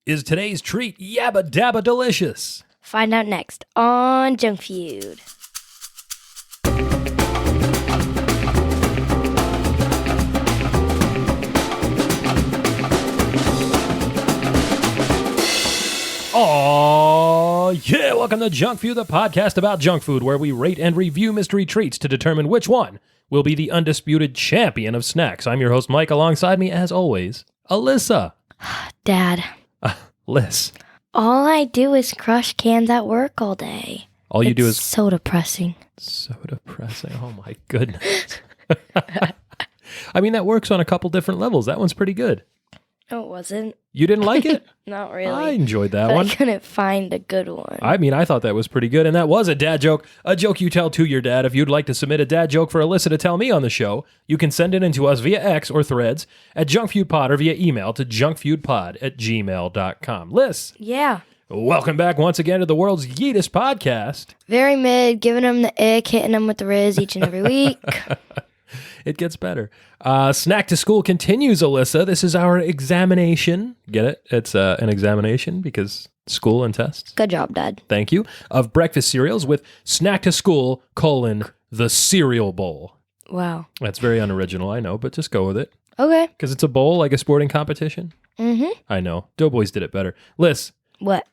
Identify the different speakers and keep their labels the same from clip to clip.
Speaker 1: Is today's treat Yabba Dabba delicious?
Speaker 2: Find out next on Junk Feud.
Speaker 1: Oh, yeah, welcome to Junk Feud, the podcast about junk food, where we rate and review mystery treats to determine which one will be the undisputed champion of snacks. I'm your host, Mike. Alongside me, as always, Alyssa.
Speaker 2: Dad.
Speaker 1: Liz.
Speaker 2: All I do is crush cans at work all day.
Speaker 1: All you do is...
Speaker 2: so depressing.
Speaker 1: So depressing. Oh, my goodness. I mean, that works on a couple different levels. That one's pretty good.
Speaker 2: No, it wasn't.
Speaker 1: You didn't like it?
Speaker 2: Not really.
Speaker 1: I enjoyed that
Speaker 2: but
Speaker 1: one.
Speaker 2: I couldn't find a good one.
Speaker 1: I mean, I thought that was pretty good, and that was a dad joke. A joke you tell to your dad. If you'd like to submit a dad joke for Alyssa to tell me on the show, you can send it in to us via X or Threads at JunkFeudPod or via email to junkfeudpod@gmail.com. Liz.
Speaker 2: Yeah.
Speaker 1: Welcome back once again to the world's yeetest podcast.
Speaker 2: Very mid, giving him the ick, hitting him with the Riz each and every week.
Speaker 1: It gets better. Snack to School continues, Alyssa. This is our examination. Get it? It's an examination because school and tests.
Speaker 2: Good job, Dad.
Speaker 1: Thank you. Of breakfast cereals with Snack to School, the cereal bowl.
Speaker 2: Wow.
Speaker 1: That's very unoriginal, I know, but just go with it.
Speaker 2: Okay.
Speaker 1: Because it's a bowl like a sporting competition.
Speaker 2: Mm-hmm.
Speaker 1: I know. Doughboys did it better. Liz.
Speaker 2: What?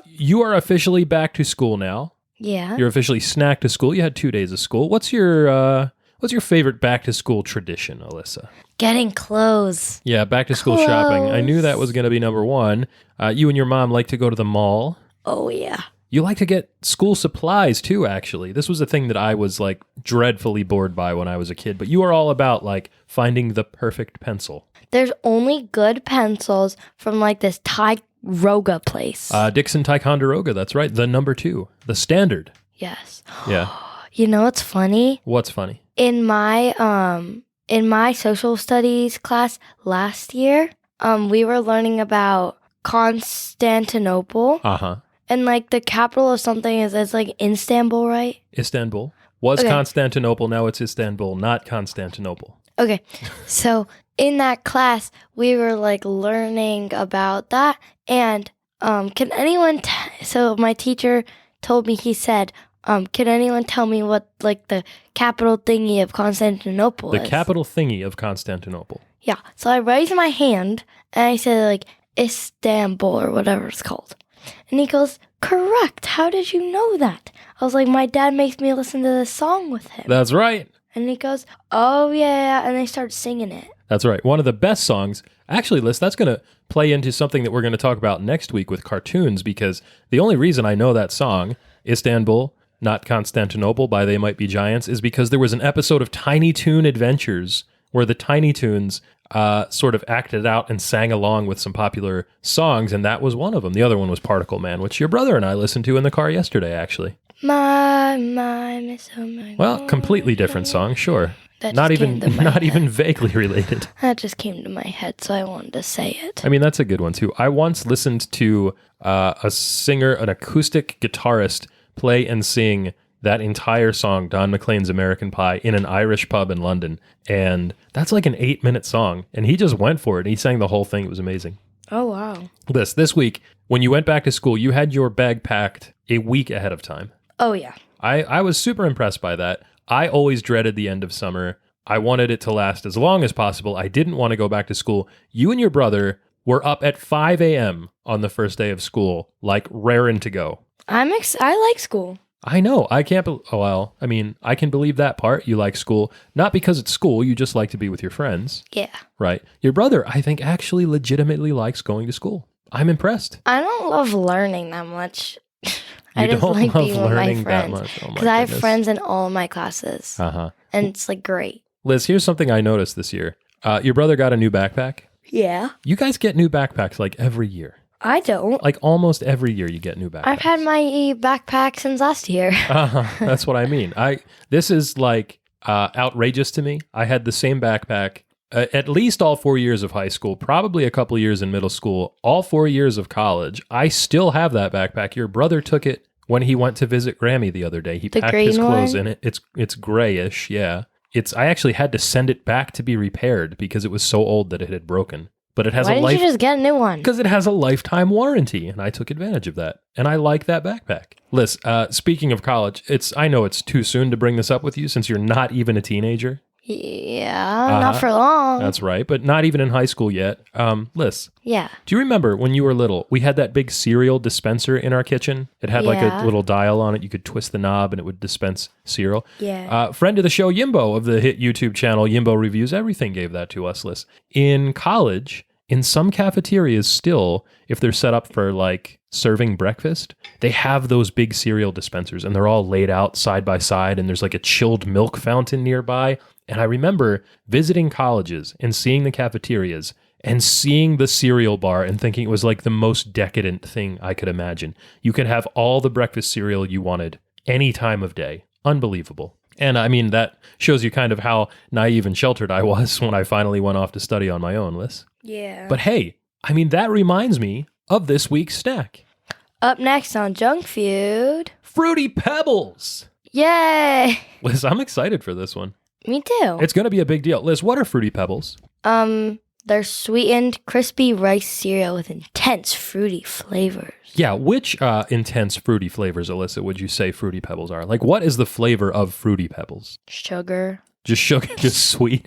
Speaker 1: You are officially back to school now.
Speaker 2: Yeah.
Speaker 1: You're officially Snack to School. You had 2 days of school. What's your favorite back to school tradition, Alyssa?
Speaker 2: Getting clothes.
Speaker 1: Yeah, back to school shopping. I knew that was going to be number one. You and your mom like to go to the mall.
Speaker 2: Oh, yeah.
Speaker 1: You like to get school supplies too, actually. This was a thing that I was like dreadfully bored by when I was a kid, but you are all about like finding the perfect pencil.
Speaker 2: There's only good pencils from like this Ticonderoga place.
Speaker 1: Dixon Ticonderoga, that's right. The number 2, the standard.
Speaker 2: Yes.
Speaker 1: Yeah.
Speaker 2: You know what's funny?
Speaker 1: What's funny?
Speaker 2: In my social studies class last year, we were learning about Constantinople.
Speaker 1: Uh-huh.
Speaker 2: And like the capital of something is like Istanbul, right?
Speaker 1: Istanbul. Was
Speaker 2: okay.
Speaker 1: Constantinople, now it's Istanbul, not Constantinople.
Speaker 2: Okay. So in that class, we were like learning about that. And can anyone so my teacher told me, he said, can anyone tell me what, like, the capital thingy of Constantinople is?
Speaker 1: The capital thingy of Constantinople.
Speaker 2: Yeah. So I raised my hand, and I said, like, Istanbul, or whatever it's called. And he goes, correct. How did you know that? I was like, my dad makes me listen to this song with him.
Speaker 1: That's right.
Speaker 2: And he goes, oh, yeah. And they start singing it.
Speaker 1: That's right. One of the best songs. Actually, Liz, that's going to play into something that we're going to talk about next week with cartoons, because the only reason I know that song, Istanbul, not Constantinople by They Might Be Giants, is because there was an episode of Tiny Toon Adventures where the Tiny Toons sort of acted out and sang along with some popular songs, and that was one of them. The other one was Particle Man, which your brother and I listened to in the car yesterday, actually.
Speaker 2: My, miss, oh my
Speaker 1: Well, completely different song, sure.
Speaker 2: That
Speaker 1: Not
Speaker 2: just
Speaker 1: even
Speaker 2: came to my head.
Speaker 1: vaguely related.
Speaker 2: That just came to my head, so I wanted to say it.
Speaker 1: I mean, that's a good one, too. I once listened to a singer, an acoustic guitarist, play and sing that entire song, Don McLean's American Pie, in an Irish pub in London. And that's like an 8-minute song. And he just went for it. And he sang the whole thing. It was amazing.
Speaker 2: Oh, wow.
Speaker 1: This week, when you went back to school, you had your bag packed a week ahead of time.
Speaker 2: Oh, yeah.
Speaker 1: I was super impressed by that. I always dreaded the end of summer. I wanted it to last as long as possible. I didn't want to go back to school. You and your brother were up at 5 a.m. on the first day of school, like raring to go.
Speaker 2: I like school.
Speaker 1: I know. I can't. I can believe that part. You like school, not because it's school. You just like to be with your friends.
Speaker 2: Yeah.
Speaker 1: Right. Your brother, I think, actually legitimately likes going to school. I'm impressed.
Speaker 2: I don't love learning that much. I just
Speaker 1: don't
Speaker 2: like
Speaker 1: love
Speaker 2: being with my
Speaker 1: learning that
Speaker 2: friends.
Speaker 1: much. Oh my
Speaker 2: Because I have
Speaker 1: goodness.
Speaker 2: friends in all of my classes.
Speaker 1: Uh-huh.
Speaker 2: And it's like great.
Speaker 1: Liz, here's something I noticed this year. Your brother got a new backpack.
Speaker 2: Yeah.
Speaker 1: You guys get new backpacks like every year.
Speaker 2: I don't.
Speaker 1: Like almost every year you get new backpacks.
Speaker 2: I've had my backpack since last year.
Speaker 1: That's what I mean. This is like outrageous to me. I had the same backpack at least all 4 years of high school, probably a couple years in middle school, all 4 years of college. I still have that backpack. Your brother took it when he went to visit Grammy the other day. He packed his clothes in it. It's grayish, yeah. I actually had to send it back to be repaired because it was so old that it had broken. but it has
Speaker 2: Why
Speaker 1: a
Speaker 2: didn't you just get a new one?
Speaker 1: because it has a lifetime warranty, and I took advantage of that. And I like that backpack. Liz, speaking of college, I know it's too soon to bring this up with you since you're not even a teenager.
Speaker 2: Yeah, not for long.
Speaker 1: That's right, but not even in high school yet. Liz,
Speaker 2: Yeah.
Speaker 1: do you remember when you were little, we had that big cereal dispenser in our kitchen? It had like a little dial on it. You could twist the knob and it would dispense cereal.
Speaker 2: Yeah.
Speaker 1: Friend of the show, Yimbo, of the hit YouTube channel Yimbo Reviews Everything, gave that to us, Liz. In college, in some cafeterias still, if they're set up for like serving breakfast, they have those big cereal dispensers and they're all laid out side by side and there's like a chilled milk fountain nearby. And I remember visiting colleges and seeing the cafeterias and seeing the cereal bar and thinking it was like the most decadent thing I could imagine. You could have all the breakfast cereal you wanted any time of day. Unbelievable. And I mean, that shows you kind of how naive and sheltered I was when I finally went off to study on my own, Liz.
Speaker 2: Yeah.
Speaker 1: But hey, I mean, that reminds me of this week's snack.
Speaker 2: Up next on Junk Food.
Speaker 1: Fruity Pebbles.
Speaker 2: Yay!
Speaker 1: Liz, I'm excited for this one.
Speaker 2: Me too.
Speaker 1: It's going to be a big deal. Liz, what are Fruity Pebbles?
Speaker 2: They're sweetened, crispy rice cereal with intense fruity flavors.
Speaker 1: Yeah, which intense fruity flavors, Alyssa, would you say Fruity Pebbles are? Like, what is the flavor of Fruity Pebbles?
Speaker 2: Sugar.
Speaker 1: Just sugar, just sweet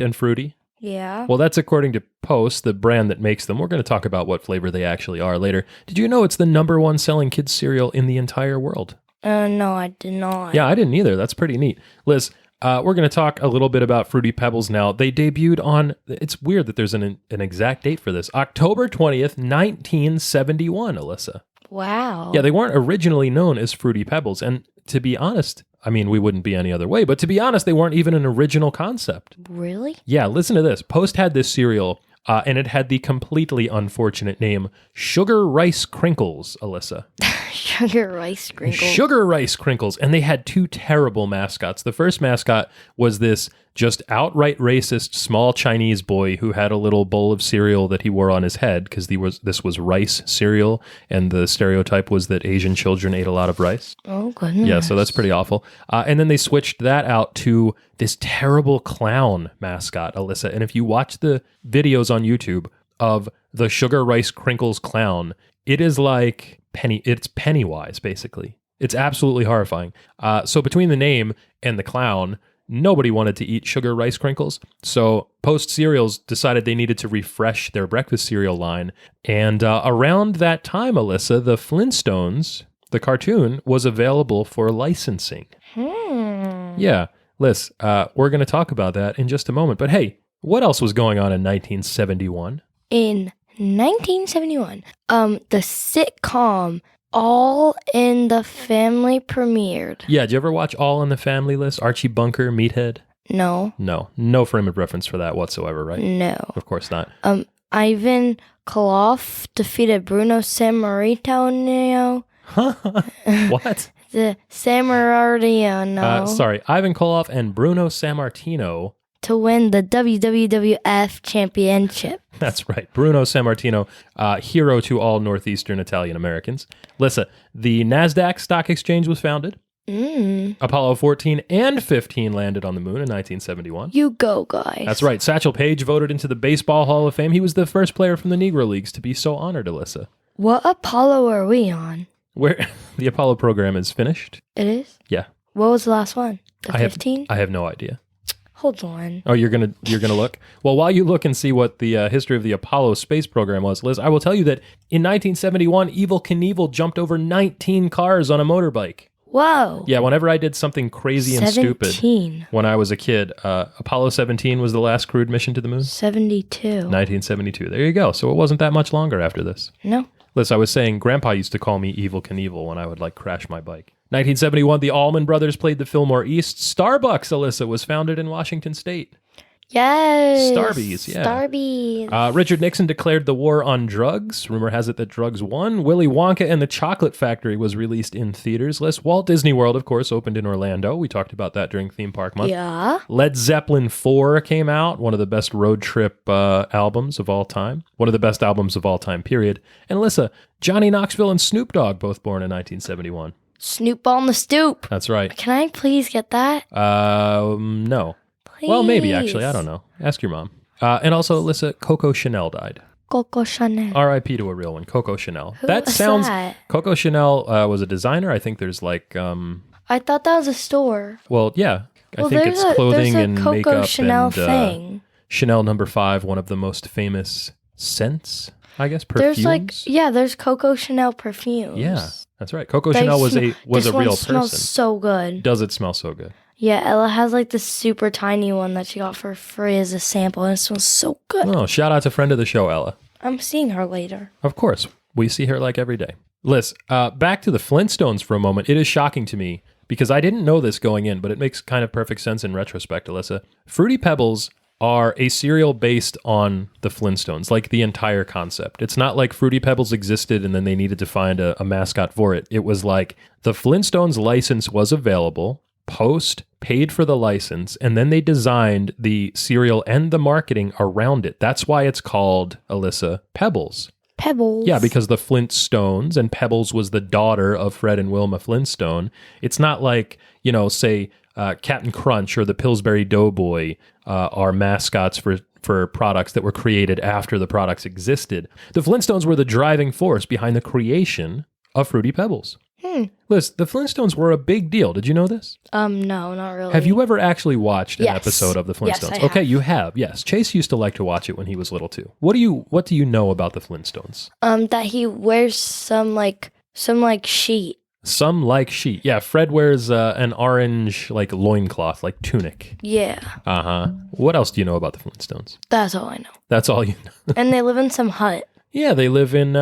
Speaker 1: and fruity?
Speaker 2: Yeah.
Speaker 1: Well, that's according to Post, the brand that makes them. We're going to talk about what flavor they actually are later. Did you know it's the #1 selling kids cereal in the entire world?
Speaker 2: No, I did not.
Speaker 1: Yeah, I didn't either. That's pretty neat. Liz, we're going to talk a little bit about Fruity Pebbles now. They debuted on, it's weird that there's an exact date for this, October 20th, 1971, Alyssa.
Speaker 2: Wow.
Speaker 1: Yeah, they weren't originally known as Fruity Pebbles. And to be honest, I mean, we wouldn't be any other way, but to be honest, they weren't even an original concept.
Speaker 2: Really?
Speaker 1: Yeah, listen to this. Post had this cereal, and it had the completely unfortunate name Sugar Rice Krinkles, Alyssa.
Speaker 2: Sugar Rice Krinkles.
Speaker 1: Sugar Rice Krinkles. And they had two terrible mascots. The first mascot was this just outright racist small Chinese boy who had a little bowl of cereal that he wore on his head because this was rice cereal, and the stereotype was that Asian children ate a lot of rice.
Speaker 2: Oh, goodness.
Speaker 1: Yeah, so that's pretty awful. And then they switched that out to this terrible clown mascot, Alyssa. And if you watch the videos on YouTube of the Sugar Rice Krinkles clown, it is like it's Pennywise, basically. It's absolutely horrifying. So between the name and the clown, nobody wanted to eat Sugar Rice Krinkles. So Post Cereals decided they needed to refresh their breakfast cereal line. And around that time, Alyssa, the Flintstones, the cartoon, was available for licensing. Yeah, Liz, we're going to talk about that in just a moment. But hey, what else was going on in 1971?
Speaker 2: In 1971, the sitcom All in the Family premiered.
Speaker 1: Yeah, did you ever watch All in the Family, Liz? Archie Bunker, Meathead?
Speaker 2: No.
Speaker 1: No frame of reference for that whatsoever, right?
Speaker 2: No.
Speaker 1: Of course not.
Speaker 2: Ivan Koloff defeated Bruno Sammartino.
Speaker 1: What?
Speaker 2: The Sammartino.
Speaker 1: Sorry, Ivan Koloff and Bruno Sammartino.
Speaker 2: To win the WWF Championship.
Speaker 1: That's right. Bruno Sammartino, hero to all Northeastern Italian Americans. Lissa, the NASDAQ stock exchange was founded. Apollo 14 and 15 landed on the moon in 1971.
Speaker 2: You go, guys.
Speaker 1: That's right. Satchel Paige voted into the Baseball Hall of Fame. He was the first player from the Negro Leagues to be so honored, Alyssa.
Speaker 2: What Apollo are we on?
Speaker 1: Where the Apollo program is finished.
Speaker 2: It is?
Speaker 1: Yeah.
Speaker 2: What was the last one? The 15?
Speaker 1: I have no idea.
Speaker 2: Hold on.
Speaker 1: Oh, you're gonna look? Well, while you look and see what the history of the Apollo space program was, Liz, I will tell you that in 1971, Evel Knievel jumped over 19 cars on a motorbike.
Speaker 2: Whoa.
Speaker 1: Yeah, whenever I did something crazy and stupid when I was a kid, Apollo 17 was the last crewed mission to the moon.
Speaker 2: 72.
Speaker 1: 1972. There you go. So it wasn't that much longer after this.
Speaker 2: No.
Speaker 1: Liz, I was saying Grandpa used to call me Evel Knievel when I would crash my bike. 1971, the Allman Brothers played the Fillmore East. Starbucks, Alyssa, was founded in Washington State.
Speaker 2: Yes.
Speaker 1: Starbies, yeah.
Speaker 2: Starbies.
Speaker 1: Richard Nixon declared the war on drugs. Rumor has it that drugs won. Willy Wonka and the Chocolate Factory was released in theaters. Walt Disney World, of course, opened in Orlando. We talked about that during Theme Park Month.
Speaker 2: Yeah.
Speaker 1: Led Zeppelin 4 came out, one of the best road trip albums of all time. One of the best albums of all time, period. And Alyssa, Johnny Knoxville and Snoop Dogg, both born in 1971.
Speaker 2: Snoop on the stoop.
Speaker 1: That's right.
Speaker 2: Can I please get that?
Speaker 1: No.
Speaker 2: Please.
Speaker 1: Well, maybe, actually. I don't know. Ask your mom. And also, Alyssa, Coco Chanel died.
Speaker 2: Coco Chanel.
Speaker 1: R.I.P. to a real one, Coco Chanel.
Speaker 2: Who was that?
Speaker 1: Coco Chanel was a designer. I think there's like,
Speaker 2: I thought that was a store.
Speaker 1: well, yeah. I
Speaker 2: Well,
Speaker 1: think
Speaker 2: there's
Speaker 1: it's clothing
Speaker 2: there's a
Speaker 1: and
Speaker 2: Coco
Speaker 1: makeup
Speaker 2: Chanel
Speaker 1: and
Speaker 2: thing.
Speaker 1: Chanel No. 5, one of the most famous scents, I guess, perfumes.
Speaker 2: There's Coco Chanel perfumes.
Speaker 1: Yeah, that's right. Coco Chanel was a
Speaker 2: this
Speaker 1: real
Speaker 2: one
Speaker 1: person.
Speaker 2: smells so good.
Speaker 1: Does it smell so good?
Speaker 2: Yeah, Ella has like this super tiny one that she got for free as a sample, and it smells so good.
Speaker 1: Oh, shout out to friend of the show, Ella.
Speaker 2: I'm seeing her later.
Speaker 1: Of course. We see her like every day. Liz, back to the Flintstones for a moment. It is shocking to me because I didn't know this going in, but it makes kind of perfect sense in retrospect, Alyssa. Fruity Pebbles are a cereal based on the Flintstones, like the entire concept. It's not like Fruity Pebbles existed and then they needed to find a mascot for it. It was like the Flintstones license was available, Post paid for the license, and then they designed the cereal and the marketing around it. That's why it's called, Alyssa, Pebbles.
Speaker 2: Pebbles.
Speaker 1: Yeah, because the Flintstones, and Pebbles was the daughter of Fred and Wilma Flintstone. It's not like, say Captain Crunch or the Pillsbury Doughboy are mascots for products that were created after the products existed. The Flintstones were the driving force behind the creation of Fruity Pebbles. Liz, the Flintstones were a big deal. Did you know this?
Speaker 2: No, not really.
Speaker 1: Have you ever actually watched an episode of the
Speaker 2: Yes,
Speaker 1: Flintstones?
Speaker 2: I
Speaker 1: Okay,
Speaker 2: have.
Speaker 1: you have. Yes. Chase used to like to watch it when he was little too. What do you know about the Flintstones?
Speaker 2: That he wears some sheet.
Speaker 1: Some like sheet. Yeah, Fred wears an orange like loincloth, like tunic.
Speaker 2: Yeah,
Speaker 1: Uh-huh. What else do you know about the Flintstones?
Speaker 2: that's all I know.
Speaker 1: That's all you know.
Speaker 2: And they live in some hut.
Speaker 1: Yeah, they live in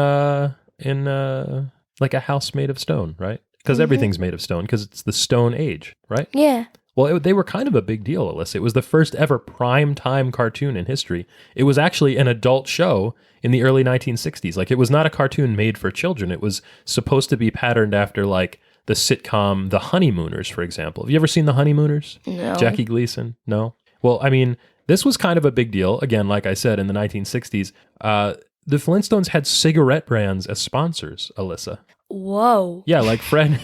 Speaker 1: like a house made of stone, right? Because everything's made of stone because it's the Stone Age, right?
Speaker 2: Yeah.
Speaker 1: Well, they were kind of a big deal, Alyssa. It was the first ever prime time cartoon in history. It was actually an adult show in the early 1960s. Like, it was not a cartoon made for children. It was supposed to be patterned after, like, the sitcom The Honeymooners, for example. Have you ever seen The Honeymooners?
Speaker 2: No.
Speaker 1: Jackie Gleason? No? Well, I mean, this was kind of a big deal. Again, like I said, in the 1960s. The Flintstones had cigarette brands as sponsors, Alyssa.
Speaker 2: Whoa.
Speaker 1: Yeah, like Fred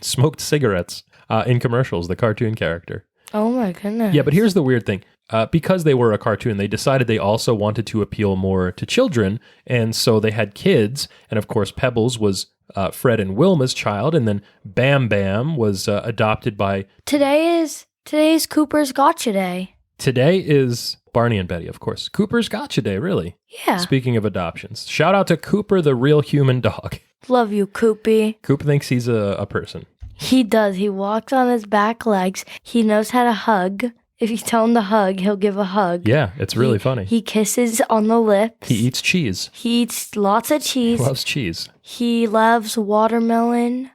Speaker 1: smoked cigarettes in commercials, the cartoon character.
Speaker 2: Oh my goodness.
Speaker 1: Yeah, but here's the weird thing. Because they were a cartoon, they decided they also wanted to appeal more to children, and so they had kids, and of course Pebbles was Fred and Wilma's child, and then Bam Bam was adopted by...
Speaker 2: Today's Cooper's Gotcha Day.
Speaker 1: Today is Barney and Betty, of course. Cooper's Gotcha Day, really.
Speaker 2: Yeah.
Speaker 1: Speaking of adoptions. Shout out to Cooper, the real human dog.
Speaker 2: Love you, Coopy.
Speaker 1: Coop thinks he's a person.
Speaker 2: He does. He walks on his back legs. He knows how to hug. If you tell him to hug, he'll give a hug.
Speaker 1: Yeah, it's really funny.
Speaker 2: He kisses on the lips.
Speaker 1: He eats cheese.
Speaker 2: He eats lots of cheese.
Speaker 1: He loves cheese.
Speaker 2: He loves watermelon.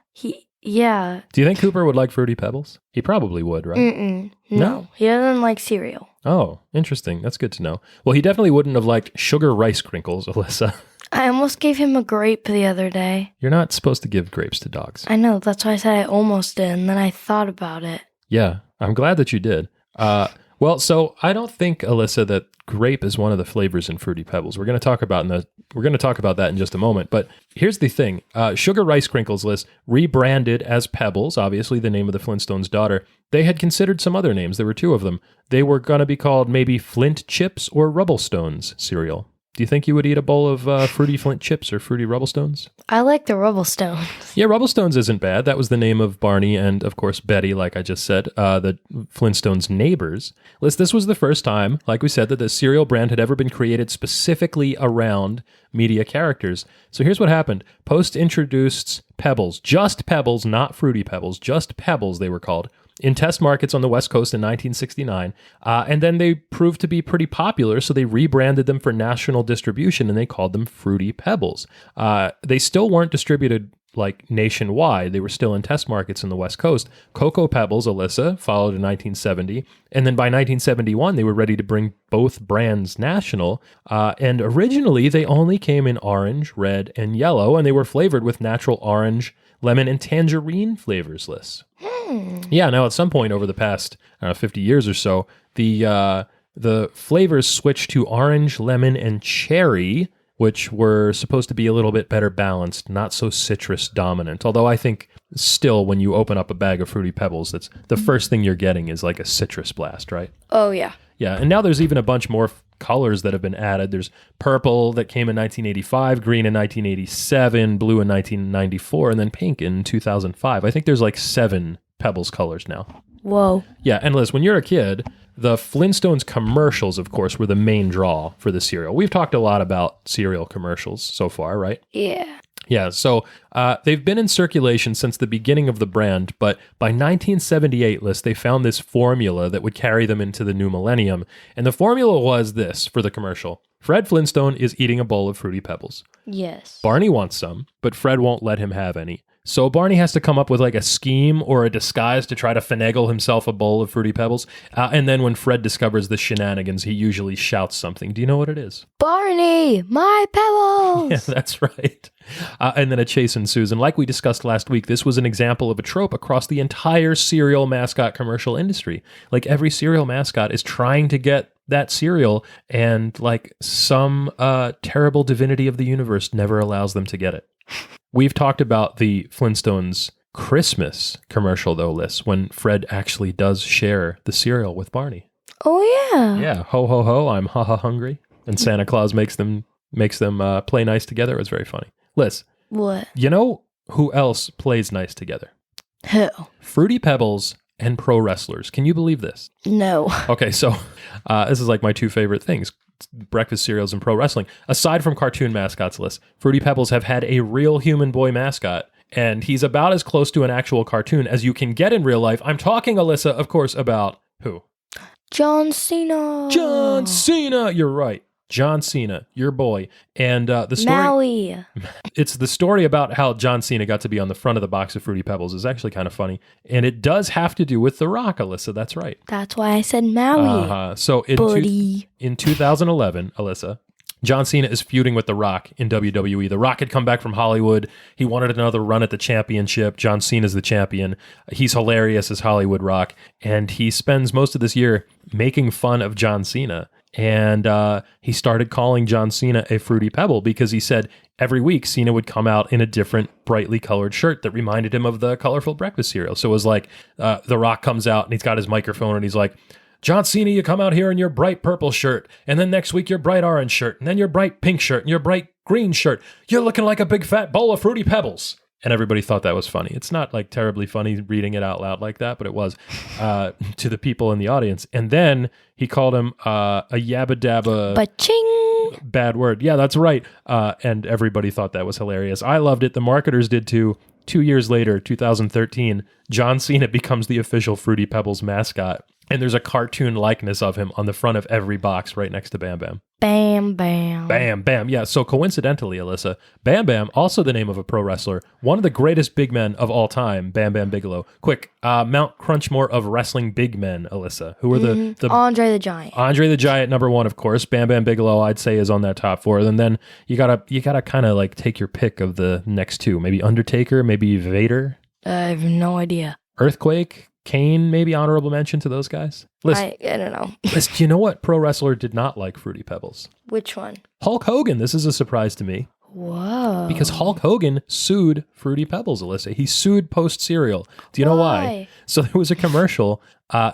Speaker 2: Yeah.
Speaker 1: Do you think Cooper would like Fruity Pebbles? He probably would, right?
Speaker 2: No.
Speaker 1: No?
Speaker 2: He doesn't like cereal.
Speaker 1: Oh, interesting. That's good to know. Well, he definitely wouldn't have liked Sugar Rice Krinkles, Alyssa.
Speaker 2: I almost gave him a grape the other day.
Speaker 1: You're not supposed to give grapes to dogs.
Speaker 2: I know. That's why I said I almost did, and then I thought about it.
Speaker 1: Yeah, I'm glad that you did. Well, so I don't think, Alyssa, that grape is one of the flavors in Fruity Pebbles. We're going to talk about that in just a moment. But here's the thing: Sugar Rice Krinkles list rebranded as Pebbles, obviously the name of the Flintstones' daughter. They had considered some other names. There were two of them. They were going to be called maybe Flint Chips or Rubblestones cereal. Do you think you would eat a bowl of Fruity Flint Chips or Fruity Rubblestones?
Speaker 2: I like the Rubblestones.
Speaker 1: Yeah, Rubblestones isn't bad. That was the name of Barney and, of course, Betty, like I just said, the Flintstones' neighbors. This was the first time, like we said, that the cereal brand had ever been created specifically around media characters. So here's what happened. Post introduced Pebbles, just Pebbles, not Fruity Pebbles, just Pebbles they were called, in test markets on the West Coast in 1969. And then they proved to be pretty popular, so they rebranded them for national distribution, and they called them Fruity Pebbles. They still weren't distributed like nationwide. They were still in test markets in the West Coast. Cocoa Pebbles, Alyssa, followed in 1970. And then by 1971, they were ready to bring both brands national. And originally, they only came in orange, red, and yellow, and they were flavored with natural orange, lemon, and tangerine flavors, Liz. Yeah, now at some point over the past 50 years or so, the flavors switched to orange, lemon, and cherry, which were supposed to be a little bit better balanced, not so citrus dominant. Although I think still when you open up a bag of Fruity Pebbles, that's the first thing you're getting is like a citrus blast, right?
Speaker 2: Oh, yeah.
Speaker 1: Yeah, and now there's even a bunch more colors that have been added. There's purple that came in 1985, green in 1987, blue in 1994, and then pink in 2005. I think there's like 7 Pebbles colors now.
Speaker 2: Whoa.
Speaker 1: Yeah, and Liz, when you're a kid, the Flintstones commercials, of course, were the main draw for the cereal. We've talked a lot about cereal commercials so far, right?
Speaker 2: Yeah.
Speaker 1: Yeah, so they've been in circulation since the beginning of the brand, but by 1978, Liz, they found this formula that would carry them into the new millennium. And the formula was this for the commercial. Fred Flintstone is eating a bowl of Fruity Pebbles.
Speaker 2: Yes.
Speaker 1: Barney wants some, but Fred won't let him have any. So Barney has to come up with like a scheme or a disguise to try to finagle himself a bowl of Fruity Pebbles. And then when Fred discovers the shenanigans, he usually shouts something. Do you know what it is?
Speaker 2: Barney, my Pebbles!
Speaker 1: Yeah, that's right. And then a chase ensues. And like we discussed last week, this was an example of a trope across the entire cereal mascot commercial industry. Like every cereal mascot is trying to get that cereal, and like some terrible divinity of the universe never allows them to get it. We've talked about the Flintstones Christmas commercial, though, Liz, when Fred actually does share the cereal with Barney.
Speaker 2: Oh, yeah.
Speaker 1: Yeah, ho, ho, ho, I'm ha-ha hungry. And Santa Claus makes them play nice together. It was very funny. Liz.
Speaker 2: What?
Speaker 1: You know who else plays nice together?
Speaker 2: Who?
Speaker 1: Fruity Pebbles and pro wrestlers. Can you believe this?
Speaker 2: No.
Speaker 1: Okay, so this is like my 2 favorite things. Breakfast cereals and pro wrestling. Aside from cartoon mascots, Liz, Fruity Pebbles have had a real human boy mascot, and he's about as close to an actual cartoon as you can get in real life. I'm talking, Alyssa, of course, about who?
Speaker 2: John Cena.
Speaker 1: John Cena! You're right. John Cena, your boy. And the story...
Speaker 2: Maui.
Speaker 1: It's the story about how John Cena got to be on the front of the box of Fruity Pebbles is actually kind of funny. And it does have to do with The Rock, Alyssa. That's right.
Speaker 2: That's why I said Maui.
Speaker 1: So in 2011, Alyssa, John Cena is feuding with The Rock in WWE. The Rock had come back from Hollywood. He wanted another run at the championship. John Cena's the champion. He's hilarious as Hollywood Rock. And he spends most of this year making fun of John Cena. And he started calling John Cena a Fruity Pebble because he said every week Cena would come out in a different brightly colored shirt that reminded him of the colorful breakfast cereal. So it was like The Rock comes out and he's got his microphone and he's like, John Cena, you come out here in your bright purple shirt, and then next week your bright orange shirt, and then your bright pink shirt, and your bright green shirt. You're looking like a big fat bowl of Fruity Pebbles. And everybody thought that was funny. It's not like terribly funny reading it out loud like that, but it was to the people in the audience. And then he called him a Yabba Dabba.
Speaker 2: Ba-ching!
Speaker 1: Bad word. Yeah, that's right. And everybody thought that was hilarious. I loved it. The marketers did too. 2 years later, 2013, John Cena becomes the official Fruity Pebbles mascot. And there's a cartoon likeness of him on the front of every box right next to Bam Bam.
Speaker 2: Bam Bam.
Speaker 1: Bam Bam. Yeah, so coincidentally, Alyssa, Bam Bam, also the name of a pro wrestler, one of the greatest big men of all time, Bam Bam Bigelow. Quick, Mount Crunchmore of wrestling big men, Alyssa. Who are the
Speaker 2: Andre the Giant.
Speaker 1: Andre the Giant, number 1, of course. Bam Bam Bigelow, I'd say, is on that top 4. And then you gotta kind of like take your pick of the next 2. Maybe Undertaker, maybe Vader.
Speaker 2: I have no idea.
Speaker 1: Earthquake. Kane, maybe honorable mention to those guys? Listen,
Speaker 2: I don't know.
Speaker 1: Listen, you know what pro wrestler did not like Fruity Pebbles?
Speaker 2: Which one?
Speaker 1: Hulk Hogan. This is a surprise to me.
Speaker 2: Whoa.
Speaker 1: Because Hulk Hogan sued Fruity Pebbles, Alyssa. He sued Post Cereal. Do you know why? So there was a commercial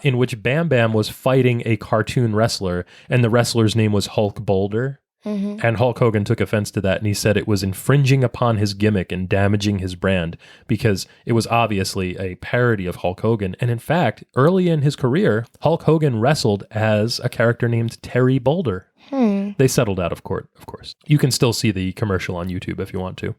Speaker 1: in which Bam Bam was fighting a cartoon wrestler, and the wrestler's name was Hulk Boulder. Mm-hmm. And Hulk Hogan took offense to that, and he said it was infringing upon his gimmick and damaging his brand because it was obviously a parody of Hulk Hogan. And in fact, early in his career, Hulk Hogan wrestled as a character named Terry Boulder. They settled out of court, of course. You can still see the commercial on YouTube if you want to.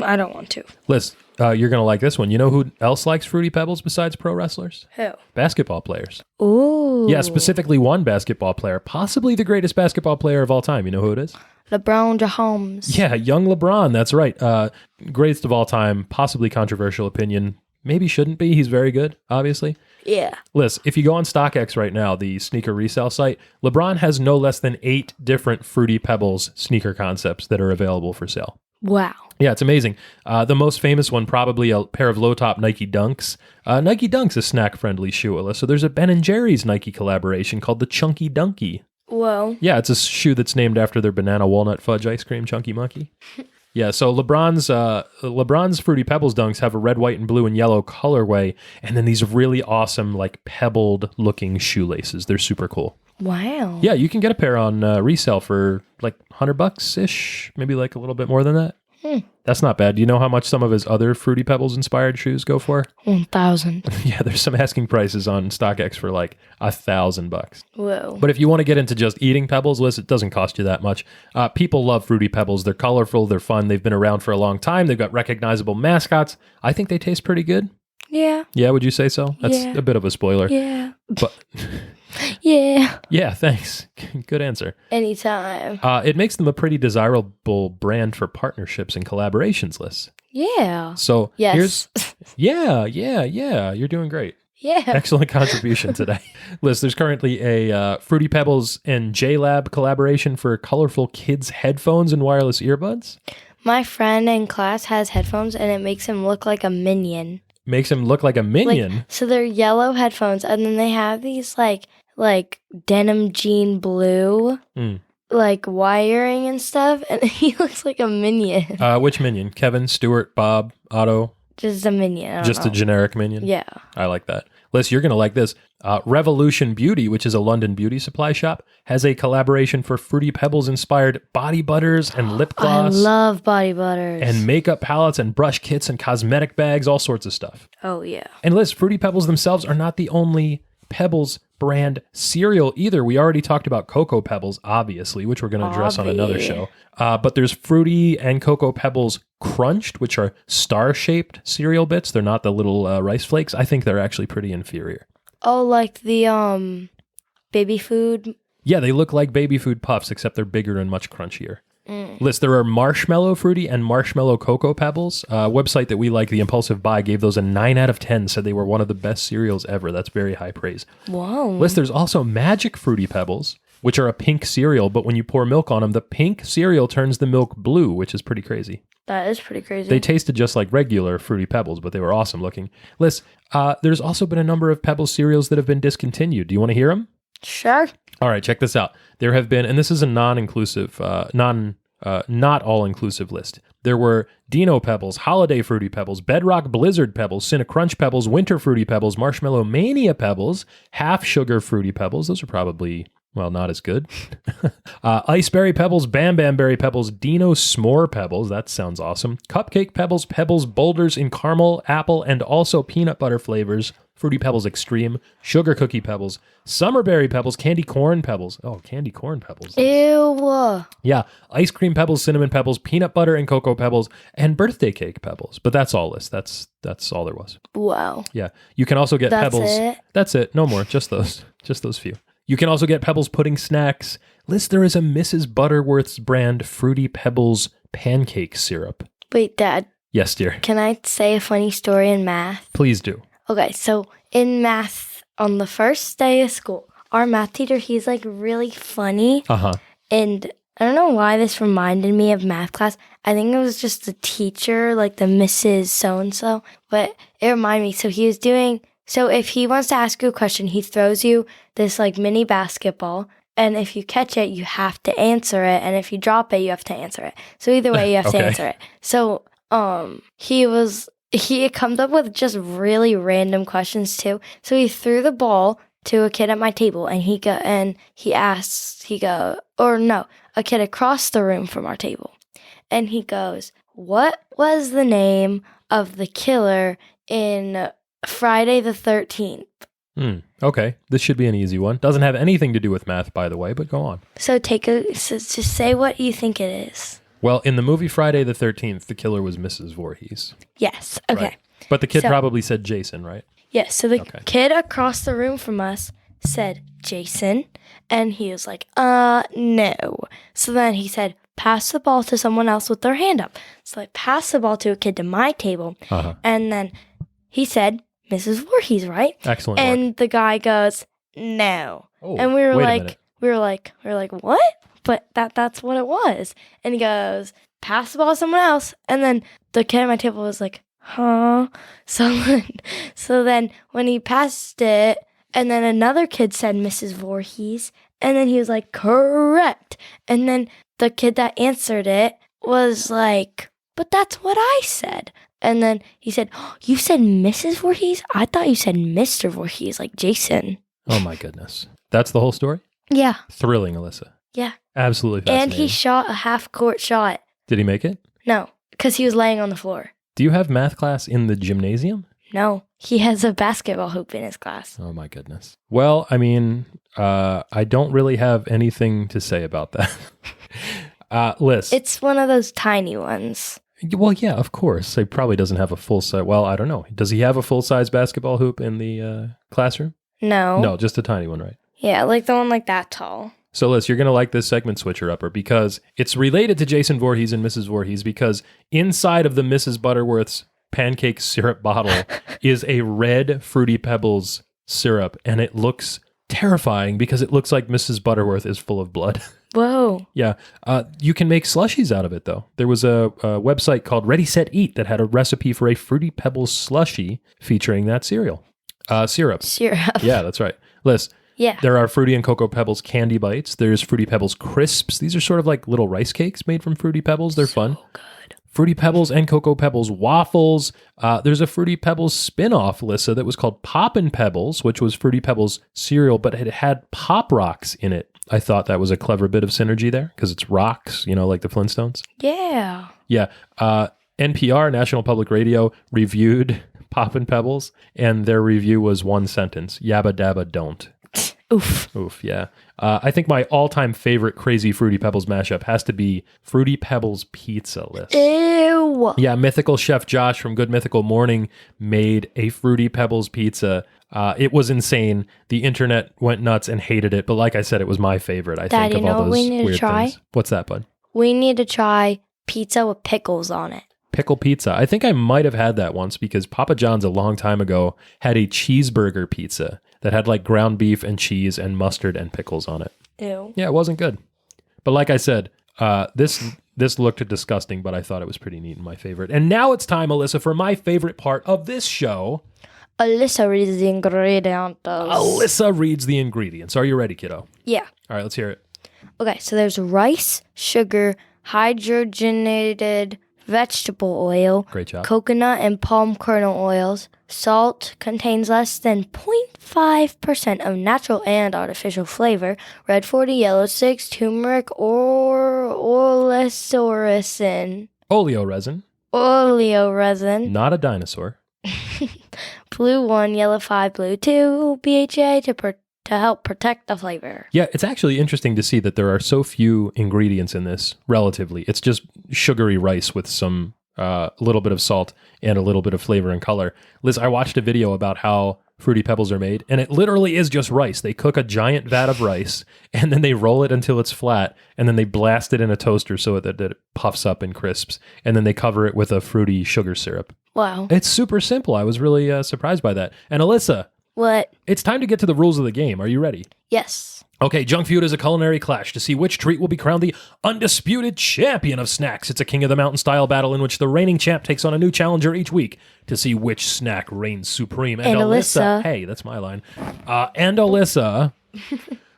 Speaker 2: I don't want to.
Speaker 1: Liz, you're going to like this one. You know who else likes Fruity Pebbles besides pro wrestlers?
Speaker 2: Who?
Speaker 1: Basketball players.
Speaker 2: Ooh.
Speaker 1: Yeah, specifically one basketball player, possibly the greatest basketball player of all time. You know who it is?
Speaker 2: LeBron James.
Speaker 1: Yeah, young LeBron. That's right. Greatest of all time, possibly controversial opinion. Maybe shouldn't be. He's very good, obviously.
Speaker 2: Yeah.
Speaker 1: Liz, if you go on StockX right now, the sneaker resale site, LeBron has no less than 8 different Fruity Pebbles sneaker concepts that are available for sale.
Speaker 2: Wow.
Speaker 1: Yeah, it's amazing. The most famous one, probably a pair of low-top Nike Dunks. Nike Dunks, a snack-friendly shoe, Alyssa. So there's a Ben & Jerry's Nike collaboration called the Chunky Dunky.
Speaker 2: Whoa.
Speaker 1: Yeah, it's a shoe that's named after their banana walnut fudge ice cream, Chunky Monkey. Yeah, so LeBron's Fruity Pebbles Dunks have a red, white, and blue and yellow colorway, and then these really awesome, like, pebbled-looking shoelaces. They're super cool.
Speaker 2: Wow.
Speaker 1: Yeah, you can get a pair on resale for like $100-ish, maybe like a little bit more than that. That's not bad. Do you know how much some of his other Fruity Pebbles inspired shoes go for?
Speaker 2: 1,000.
Speaker 1: Yeah, there's some asking prices on StockX for like $1,000.
Speaker 2: Whoa.
Speaker 1: But if you want to get into just eating Pebbles, Liz, it doesn't cost you that much. People love Fruity Pebbles. They're colorful. They're fun. They've been around for a long time. They've got recognizable mascots. I think they taste pretty good.
Speaker 2: Yeah.
Speaker 1: Yeah, would you say so? That's
Speaker 2: Yeah.
Speaker 1: a bit of a spoiler.
Speaker 2: Yeah.
Speaker 1: But
Speaker 2: Yeah.
Speaker 1: yeah, thanks. Good answer.
Speaker 2: Anytime.
Speaker 1: It makes them a pretty desirable brand for partnerships and collaborations, Liz.
Speaker 2: Yeah.
Speaker 1: So
Speaker 2: Yes.
Speaker 1: yeah. You're doing great.
Speaker 2: Yeah.
Speaker 1: Excellent contribution today. Liz, there's currently a Fruity Pebbles and JLab collaboration for colorful kids' headphones and wireless earbuds.
Speaker 2: My friend in class has headphones and it makes him look like a minion.
Speaker 1: Makes him look like a minion.
Speaker 2: So they're yellow headphones and then they have these like denim jean blue like wiring and stuff and he looks like a minion.
Speaker 1: Which minion? Kevin, Stuart, Bob, Otto?
Speaker 2: Just a minion.
Speaker 1: Just a generic minion?
Speaker 2: Yeah.
Speaker 1: I like that. Liz, you're going to like this. Revolution Beauty, which is a London beauty supply shop, has a collaboration for Fruity Pebbles inspired body butters and lip gloss.
Speaker 2: I love body butters.
Speaker 1: And makeup palettes and brush kits and cosmetic bags, all sorts of stuff.
Speaker 2: Oh, yeah.
Speaker 1: And Liz, Fruity Pebbles themselves are not the only Pebbles brand cereal either. We already talked about Cocoa Pebbles, obviously, which we're going to address on another show. But there's Fruity and Cocoa Pebbles Crunched, which are star-shaped cereal bits. They're not the little rice flakes. I think they're actually pretty inferior.
Speaker 2: Oh, like the baby food?
Speaker 1: Yeah, they look like baby food puffs, except they're bigger and much crunchier. Liz, there are Marshmallow Fruity and Marshmallow Cocoa Pebbles. A website that we like, The Impulsive Buy, gave those a 9 out of 10, said they were one of the best cereals ever. That's very high praise.
Speaker 2: Wow.
Speaker 1: Liz, there's also Magic Fruity Pebbles, which are a pink cereal, but when you pour milk on them, the pink cereal turns the milk blue, which is pretty crazy.
Speaker 2: That is pretty crazy.
Speaker 1: They tasted just like regular Fruity Pebbles, but they were awesome looking. Liz, there's also been a number of Pebbles cereals that have been discontinued. Do you want to hear them?
Speaker 2: Sure.
Speaker 1: All right, check this out. There have been, and this is a non-inclusive, not all-inclusive list. There were Dino Pebbles, Holiday Fruity Pebbles, Bedrock Blizzard Pebbles, Cinna-Crunch Pebbles, Winter Fruity Pebbles, Marshmallow Mania Pebbles, Half Sugar Fruity Pebbles. Those are probably, well, not as good. Ice Berry Pebbles, Bam Bam Berry Pebbles, Dino S'more Pebbles. That sounds awesome. Cupcake Pebbles, Pebbles Boulders in caramel, apple, and also peanut butter flavors. Fruity Pebbles Extreme, Sugar Cookie Pebbles, Summer Berry Pebbles, Candy Corn Pebbles. Oh, Candy Corn Pebbles.
Speaker 2: Ew.
Speaker 1: Yeah, Ice Cream Pebbles, Cinnamon Pebbles, Peanut Butter and Cocoa Pebbles, and Birthday Cake Pebbles. But that's all, Liz. That's all there was.
Speaker 2: Wow.
Speaker 1: Yeah, you can also get
Speaker 2: That's
Speaker 1: Pebbles.
Speaker 2: it?
Speaker 1: That's it. No more. Just those few. You can also get Pebbles Pudding Snacks. Liz, there is a Mrs. Butterworth's brand Fruity Pebbles Pancake Syrup.
Speaker 2: Wait, Dad,
Speaker 1: Yes, dear.
Speaker 2: can I say a funny story in math?
Speaker 1: Please do.
Speaker 2: Okay, so in math, on the first day of school, our math teacher, he's like really funny.
Speaker 1: Uh-huh.
Speaker 2: And I don't know why this reminded me of math class. I think it was just the teacher, like the Mrs. So-and-so, but it reminded me. So he was doing, so if he wants to ask you a question, he throws you this like mini basketball. And if you catch it, you have to answer it. And if you drop it, you have to answer it. So either way, you have to
Speaker 1: Okay.
Speaker 2: answer it. So he had come up with just really random questions too. So he threw the ball to a kid at my table and a kid across the room from our table. And he goes, "What was the name of the killer in Friday the 13th?"
Speaker 1: Okay, this should be an easy one. Doesn't have anything to do with math, by the way, but go on.
Speaker 2: So just say what you think it is.
Speaker 1: Well, in the movie Friday the 13th, the killer was Mrs. Voorhees.
Speaker 2: Yes. Okay.
Speaker 1: Right. But the kid
Speaker 2: So-
Speaker 1: probably said Jason, right?
Speaker 2: Yes. So the
Speaker 1: Okay.
Speaker 2: kid across the room from us said Jason, and he was like, no. So then he said, pass the ball to someone else with their hand up. So I passed the ball to a kid to my table,
Speaker 1: Uh-huh.
Speaker 2: and then he said, Mrs. Voorhees, right?
Speaker 1: Excellent work.
Speaker 2: And the guy goes, no.
Speaker 1: Oh,
Speaker 2: And we were
Speaker 1: wait a
Speaker 2: like,
Speaker 1: minute.
Speaker 2: what? But that's what it was. And he goes, pass the ball to someone else. And then the kid at my table was like, huh? So then when he passed it, and then another kid said Mrs. Voorhees, and then he was like, correct. And then the kid that answered it was like, but that's what I said. And then he said, oh, you said Mrs. Voorhees? I thought you said Mr. Voorhees, like Jason.
Speaker 1: Oh my goodness. That's the whole story?
Speaker 2: Yeah.
Speaker 1: Thrilling, Alyssa.
Speaker 2: Yeah.
Speaker 1: Absolutely
Speaker 2: And
Speaker 1: fascinating.
Speaker 2: he shot a half-court shot.
Speaker 1: Did he make it?
Speaker 2: No, because he was laying on the floor.
Speaker 1: Do you have math class in the gymnasium?
Speaker 2: No, he has a basketball hoop in his class.
Speaker 1: Oh my goodness. Well, I mean, I don't really have anything to say about that. Liz.
Speaker 2: It's one of those tiny ones.
Speaker 1: Well, yeah, of course. He probably doesn't have a full size. Well, I don't know. Does he have a full size basketball hoop in the classroom?
Speaker 2: No.
Speaker 1: No, just a tiny one, right?
Speaker 2: Yeah, like the one like that tall.
Speaker 1: So, Liz, you're going to like this segment switcher upper because it's related to Jason Voorhees and Mrs. Voorhees because inside of the Mrs. Butterworth's pancake syrup bottle is a red Fruity Pebbles syrup, and it looks terrifying because it looks like Mrs. Butterworth is full of blood.
Speaker 2: Whoa.
Speaker 1: Yeah. You can make slushies out of it, though. There was a website called Ready, Set, Eat that had a recipe for a Fruity Pebbles slushie featuring that syrup.
Speaker 2: Syrup.
Speaker 1: Yeah, that's right. Liz,
Speaker 2: Yeah.
Speaker 1: there are Fruity and Cocoa Pebbles candy bites. There's Fruity Pebbles crisps. These are sort of like little rice cakes made from Fruity Pebbles. They're fun.
Speaker 2: Good.
Speaker 1: Fruity Pebbles and Cocoa Pebbles waffles. There's a Fruity Pebbles spin-off, Alyssa, that was called Poppin' Pebbles, which was Fruity Pebbles cereal, but it had Pop Rocks in it. I thought that was a clever bit of synergy there because it's rocks, like the Flintstones.
Speaker 2: Yeah.
Speaker 1: Yeah. NPR, National Public Radio, reviewed Poppin' Pebbles, and their review was one sentence: Yabba Dabba Don't.
Speaker 2: Oof.
Speaker 1: Oof, yeah. I think my all-time favorite crazy Fruity Pebbles mashup has to be Fruity Pebbles Pizza List.
Speaker 2: Ew.
Speaker 1: Yeah, mythical chef Josh from Good Mythical Morning made a Fruity Pebbles pizza. It was insane. The internet went nuts and hated it, but like I said, it was my favorite. I
Speaker 2: Dad,
Speaker 1: think
Speaker 2: you
Speaker 1: of
Speaker 2: know
Speaker 1: all
Speaker 2: what
Speaker 1: those
Speaker 2: we need to
Speaker 1: weird
Speaker 2: try?
Speaker 1: things. What's that, bud?
Speaker 2: We need to try pizza with pickles on it.
Speaker 1: Pickle pizza. I think I might have had that once because Papa John's a long time ago had a cheeseburger pizza that had like ground beef and cheese and mustard and pickles on it.
Speaker 2: Ew.
Speaker 1: Yeah, it wasn't good. But like I said, this looked disgusting, but I thought it was pretty neat and my favorite. And now it's time, Alyssa, for my favorite part of this show.
Speaker 2: Alyssa reads the ingredients.
Speaker 1: Alyssa reads the ingredients. Are you ready, kiddo?
Speaker 2: Yeah.
Speaker 1: All right, let's hear it.
Speaker 2: Okay, so there's rice, sugar, hydrogenated vegetable oil,
Speaker 1: Great job.
Speaker 2: coconut and palm kernel oils. Salt contains less than 0.5% of natural and artificial flavor. Red 40, yellow 6, turmeric or oleoresin.
Speaker 1: Oleo resin,
Speaker 2: Oleoresin.
Speaker 1: not a dinosaur.
Speaker 2: Blue 1, yellow 5, blue 2, BHA to help protect the flavor.
Speaker 1: Yeah, it's actually interesting to see that there are so few ingredients in this, relatively. It's just sugary rice with some little bit of salt and a little bit of flavor and color. Liz, I watched a video about how Fruity Pebbles are made, and it literally is just rice. They cook a giant vat of rice, and then they roll it until it's flat, and then they blast it in a toaster so that it puffs up and crisps, and then they cover it with a fruity sugar syrup.
Speaker 2: Wow.
Speaker 1: It's super simple. I was really surprised by that. And Alyssa,
Speaker 2: What?
Speaker 1: it's time to get to the rules of the game. Are you ready?
Speaker 2: Yes.
Speaker 1: Okay, Junk Feud is a culinary clash to see which treat will be crowned the undisputed champion of snacks. It's a King of the Mountain style battle in which the reigning champ takes on a new challenger each week to see which snack reigns supreme.
Speaker 2: And Alyssa.
Speaker 1: Hey, that's my line. And Alyssa,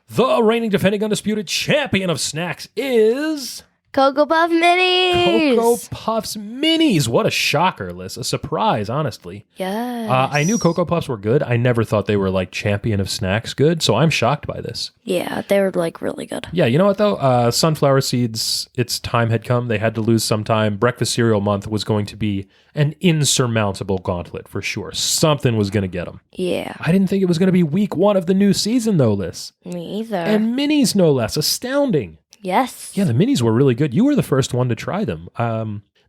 Speaker 1: the reigning defending undisputed champion of snacks is
Speaker 2: Cocoa Puff Minis.
Speaker 1: Cocoa Puffs Minis. What a shocker, Liz. A surprise, honestly.
Speaker 2: Yes.
Speaker 1: I knew Cocoa Puffs were good. I never thought they were like champion of snacks good, so I'm shocked by this.
Speaker 2: Yeah, they were like really good.
Speaker 1: Yeah, you know what though? Sunflower seeds, its time had come. They had to lose some time. Breakfast cereal month was going to be an insurmountable gauntlet for sure. Something was going to get them.
Speaker 2: Yeah.
Speaker 1: I didn't think it was going to be week 1 of the new season though, Liz.
Speaker 2: Me either.
Speaker 1: And minis no less. Astounding.
Speaker 2: Yes.
Speaker 1: Yeah, the minis were really good. You were the first one to try them.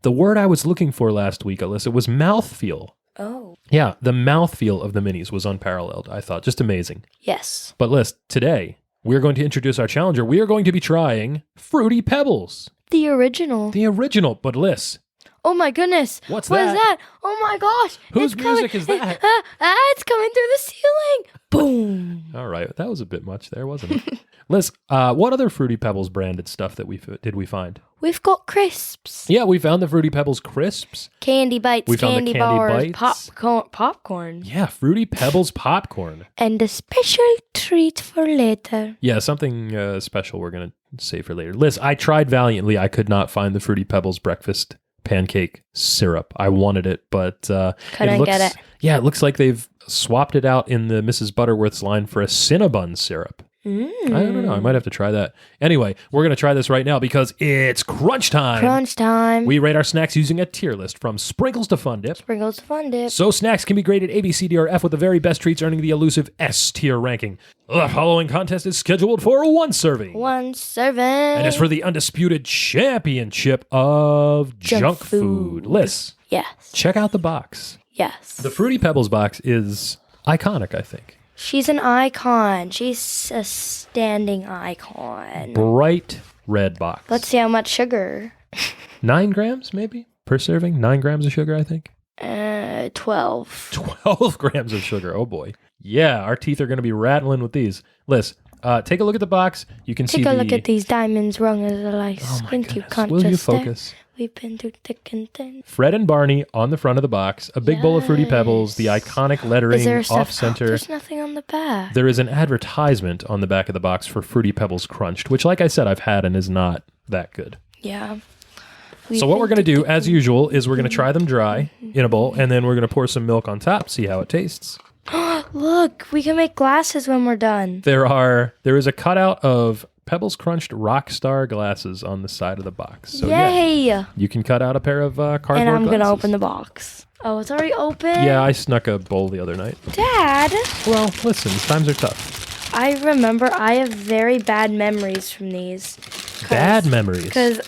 Speaker 1: The word I was looking for last week, Alyssa, was mouthfeel.
Speaker 2: Oh.
Speaker 1: Yeah, the mouthfeel of the minis was unparalleled, I thought. Just amazing.
Speaker 2: Yes.
Speaker 1: But Liz, today, we're going to introduce our challenger. We are going to be trying Fruity Pebbles.
Speaker 2: The original.
Speaker 1: The original, but Liz.
Speaker 2: Oh my goodness.
Speaker 1: What's
Speaker 2: What
Speaker 1: that?
Speaker 2: is that? Oh my gosh.
Speaker 1: Whose
Speaker 2: It's
Speaker 1: music
Speaker 2: coming-
Speaker 1: is that?
Speaker 2: It's coming through the ceiling. Boom.
Speaker 1: All right, that was a bit much there, wasn't it? Liz, what other Fruity Pebbles branded stuff that we find?
Speaker 2: We've got crisps.
Speaker 1: Yeah, we found the Fruity Pebbles crisps.
Speaker 2: Candy bites,
Speaker 1: We found the
Speaker 2: candy
Speaker 1: candy
Speaker 2: bars,
Speaker 1: bites.
Speaker 2: popcorn.
Speaker 1: Yeah, Fruity Pebbles popcorn.
Speaker 2: And a special treat for later.
Speaker 1: Yeah, something special we're going to save for later. Liz, I tried valiantly. I could not find the Fruity Pebbles breakfast pancake syrup. I wanted it, but
Speaker 2: Couldn't get it.
Speaker 1: Yeah, it looks like they've swapped it out in the Mrs. Butterworth's line for a Cinnabon syrup. I don't know. I might have to try that. Anyway, we're going to try this right now because it's crunch time.
Speaker 2: Crunch time.
Speaker 1: We rate our snacks using a tier list from sprinkles to fun dip.
Speaker 2: Sprinkles to fun dip.
Speaker 1: So snacks can be graded A, B, C, D, or F with the very best treats earning the elusive S tier ranking. The following contest is scheduled for one serving.
Speaker 2: One serving.
Speaker 1: And it's for the undisputed championship of junk food. Liz,
Speaker 2: Yes.
Speaker 1: check out the box.
Speaker 2: Yes.
Speaker 1: The Fruity Pebbles box is iconic, I think.
Speaker 2: She's an icon. She's a standing icon.
Speaker 1: Bright red box.
Speaker 2: Let's see how much sugar.
Speaker 1: 9 grams, maybe, per serving. 9 grams of sugar, I think.
Speaker 2: 12.
Speaker 1: 12 grams of sugar. Oh, boy. Yeah, our teeth are going to be rattling with these. Liz, take a look at the box. You can see
Speaker 2: Take a look at these diamonds rung as a light.
Speaker 1: Oh, my
Speaker 2: Squint, you
Speaker 1: goodness.
Speaker 2: can't
Speaker 1: Will you
Speaker 2: just stare.
Speaker 1: focus?
Speaker 2: We've been through thick and thin.
Speaker 1: Fred and Barney on the front of the box, a big bowl of Fruity Pebbles, the iconic lettering
Speaker 2: Is there a
Speaker 1: off center.
Speaker 2: There's nothing on the back.
Speaker 1: There is an advertisement on the back of the box for Fruity Pebbles Crunched, which, like I said, I've had and is not that good.
Speaker 2: Yeah.
Speaker 1: So what we're going to do, as usual, is we're going to try them dry in a bowl, and then we're going to pour some milk on top, see how it tastes.
Speaker 2: Look, we can make glasses when we're done.
Speaker 1: There is a cutout of Pebbles Crunched Rockstar glasses on the side of the box. So
Speaker 2: Yay!
Speaker 1: yeah, you can cut out a pair of cardboard
Speaker 2: And I'm going to
Speaker 1: glasses.
Speaker 2: open the box. Oh, it's already open?
Speaker 1: Yeah, I snuck a bowl the other night.
Speaker 2: Dad!
Speaker 1: Well, listen, times are tough.
Speaker 2: I remember I have very bad memories from these.
Speaker 1: Bad memories.
Speaker 2: Because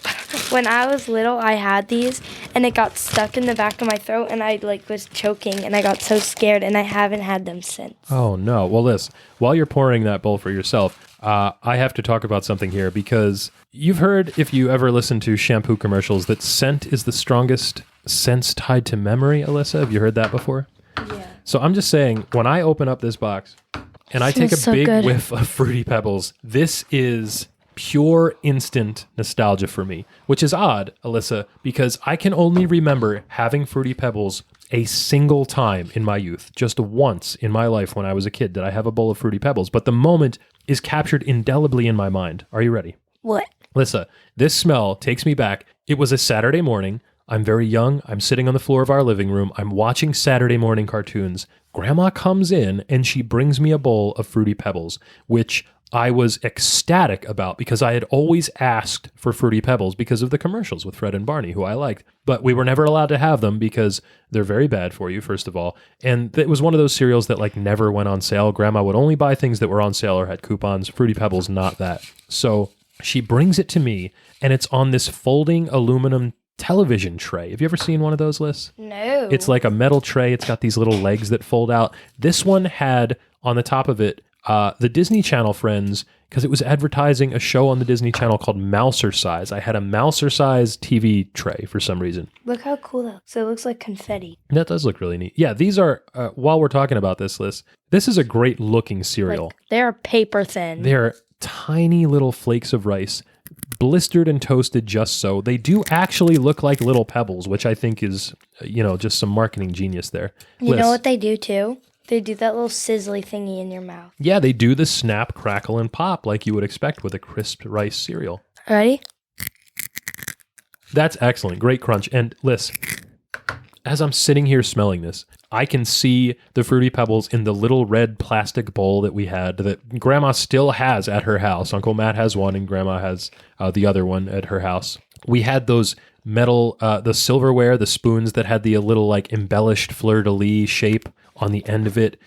Speaker 2: when I was little, I had these, and it got stuck in the back of my throat, and I was choking, and I got so scared, and I haven't had them since.
Speaker 1: Oh, no. Well, listen, while you're pouring that bowl for yourself, I have to talk about something here because you've heard, if you ever listen to shampoo commercials, that scent is the strongest sense tied to memory, Alyssa. Have you heard that before?
Speaker 2: Yeah.
Speaker 1: So I'm just saying, when I open up this box and I take a
Speaker 2: Smells so
Speaker 1: big
Speaker 2: good.
Speaker 1: whiff of Fruity Pebbles, this is pure instant nostalgia for me, which is odd, Alyssa, because I can only remember having Fruity Pebbles a single time in my youth. Just once in my life when I was a kid did I have a bowl of Fruity Pebbles, but the moment is captured indelibly in my mind. Are you ready?
Speaker 2: What?
Speaker 1: Alyssa, this smell takes me back. It was a Saturday morning. I'm very young. I'm sitting on the floor of our living room. I'm watching Saturday morning cartoons. Grandma comes in and she brings me a bowl of Fruity Pebbles, which I was ecstatic about because I had always asked for Fruity Pebbles because of the commercials with Fred and Barney, who I liked. But we were never allowed to have them because they're very bad for you, first of all. And it was one of those cereals that never went on sale. Grandma would only buy things that were on sale or had coupons. Fruity Pebbles, not that. So she brings it to me and it's on this folding aluminum television tray. Have you ever seen one of those, Liz?
Speaker 2: No.
Speaker 1: It's like a metal tray. It's got these little legs that fold out. This one had on the top of it the Disney Channel friends, because it was advertising a show on the Disney Channel called Mousercise. I had a Mousercise TV tray for some reason.
Speaker 2: Look how cool that looks. It looks like confetti.
Speaker 1: That does look really neat. Yeah, these are, while we're talking about this, Liz, this is a great looking cereal.
Speaker 2: They're paper thin.
Speaker 1: They're tiny little flakes of rice, blistered and toasted just so. They do actually look like little pebbles, which I think is, just some marketing genius there.
Speaker 2: You
Speaker 1: Liz,
Speaker 2: know what they do too? They do that little sizzly thingy in your mouth.
Speaker 1: Yeah, they do the snap, crackle, and pop like you would expect with a crisp rice cereal.
Speaker 2: Ready?
Speaker 1: That's excellent. Great crunch. And Liz, as I'm sitting here smelling this, I can see the Fruity Pebbles in the little red plastic bowl that we had that Grandma still has at her house. Uncle Matt has one and Grandma has the other one at her house. We had those metal, the silverware, the spoons that had the little embellished fleur-de-lis shape on the end of it.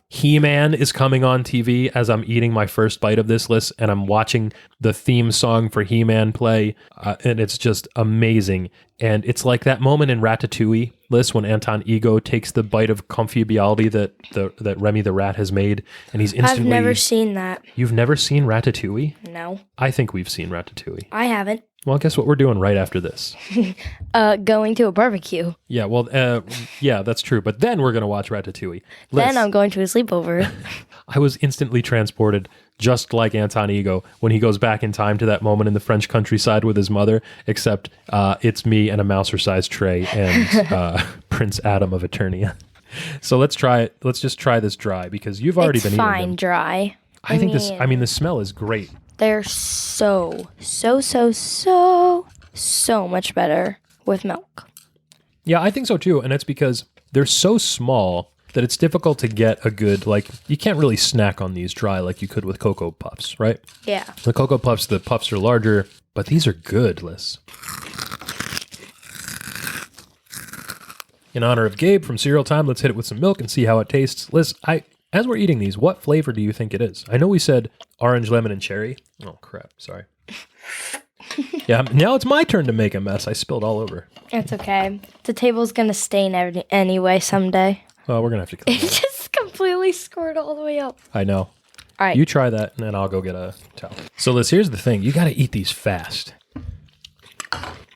Speaker 1: He-Man is coming on TV as I'm eating my first bite of this, list, and I'm watching the theme song for He-Man play, and it's just amazing. And it's like that moment in Ratatouille, Liz, when Anton Ego takes the bite of confiability that Remy the Rat has made, and he's instantly...
Speaker 2: I've never seen that.
Speaker 1: You've never seen Ratatouille?
Speaker 2: No.
Speaker 1: I think we've seen Ratatouille.
Speaker 2: I haven't.
Speaker 1: Well, guess what we're doing right after this?
Speaker 2: Going to a barbecue.
Speaker 1: Yeah, well, yeah, that's true. But then we're going to watch Ratatouille.
Speaker 2: Then I'm going to a sleepover.
Speaker 1: I was instantly transported, just like Anton Ego, when he goes back in time to that moment in the French countryside with his mother, except it's me and a Mouser-sized tray and Prince Adam of Eternia. So let's try it. Let's just try this dry because you've already been eating them.
Speaker 2: Fine dry.
Speaker 1: I think the smell is great.
Speaker 2: They're so much better with milk.
Speaker 1: Yeah, I think so too. And it's because they're so small that it's difficult to get a good, like, you can't really snack on these dry like you could with Cocoa Puffs, right?
Speaker 2: Yeah.
Speaker 1: The Cocoa Puffs, the puffs are larger, but these are good, Liz. In honor of Gabe from Cereal Time, let's hit it with some milk and see how it tastes. Liz, as we're eating these, what flavor do you think it is? I know we said orange, lemon, and cherry. Oh, crap. Sorry. Yeah, now it's my turn to make a mess. I spilled all over.
Speaker 2: It's okay. The table's going to stain anyway someday.
Speaker 1: Well, we're going to have to clean
Speaker 2: It
Speaker 1: it.
Speaker 2: just completely scored all the way up.
Speaker 1: I know.
Speaker 2: All right.
Speaker 1: You try that, and then I'll go get a towel. So, Liz, here's the thing. You got to eat these fast.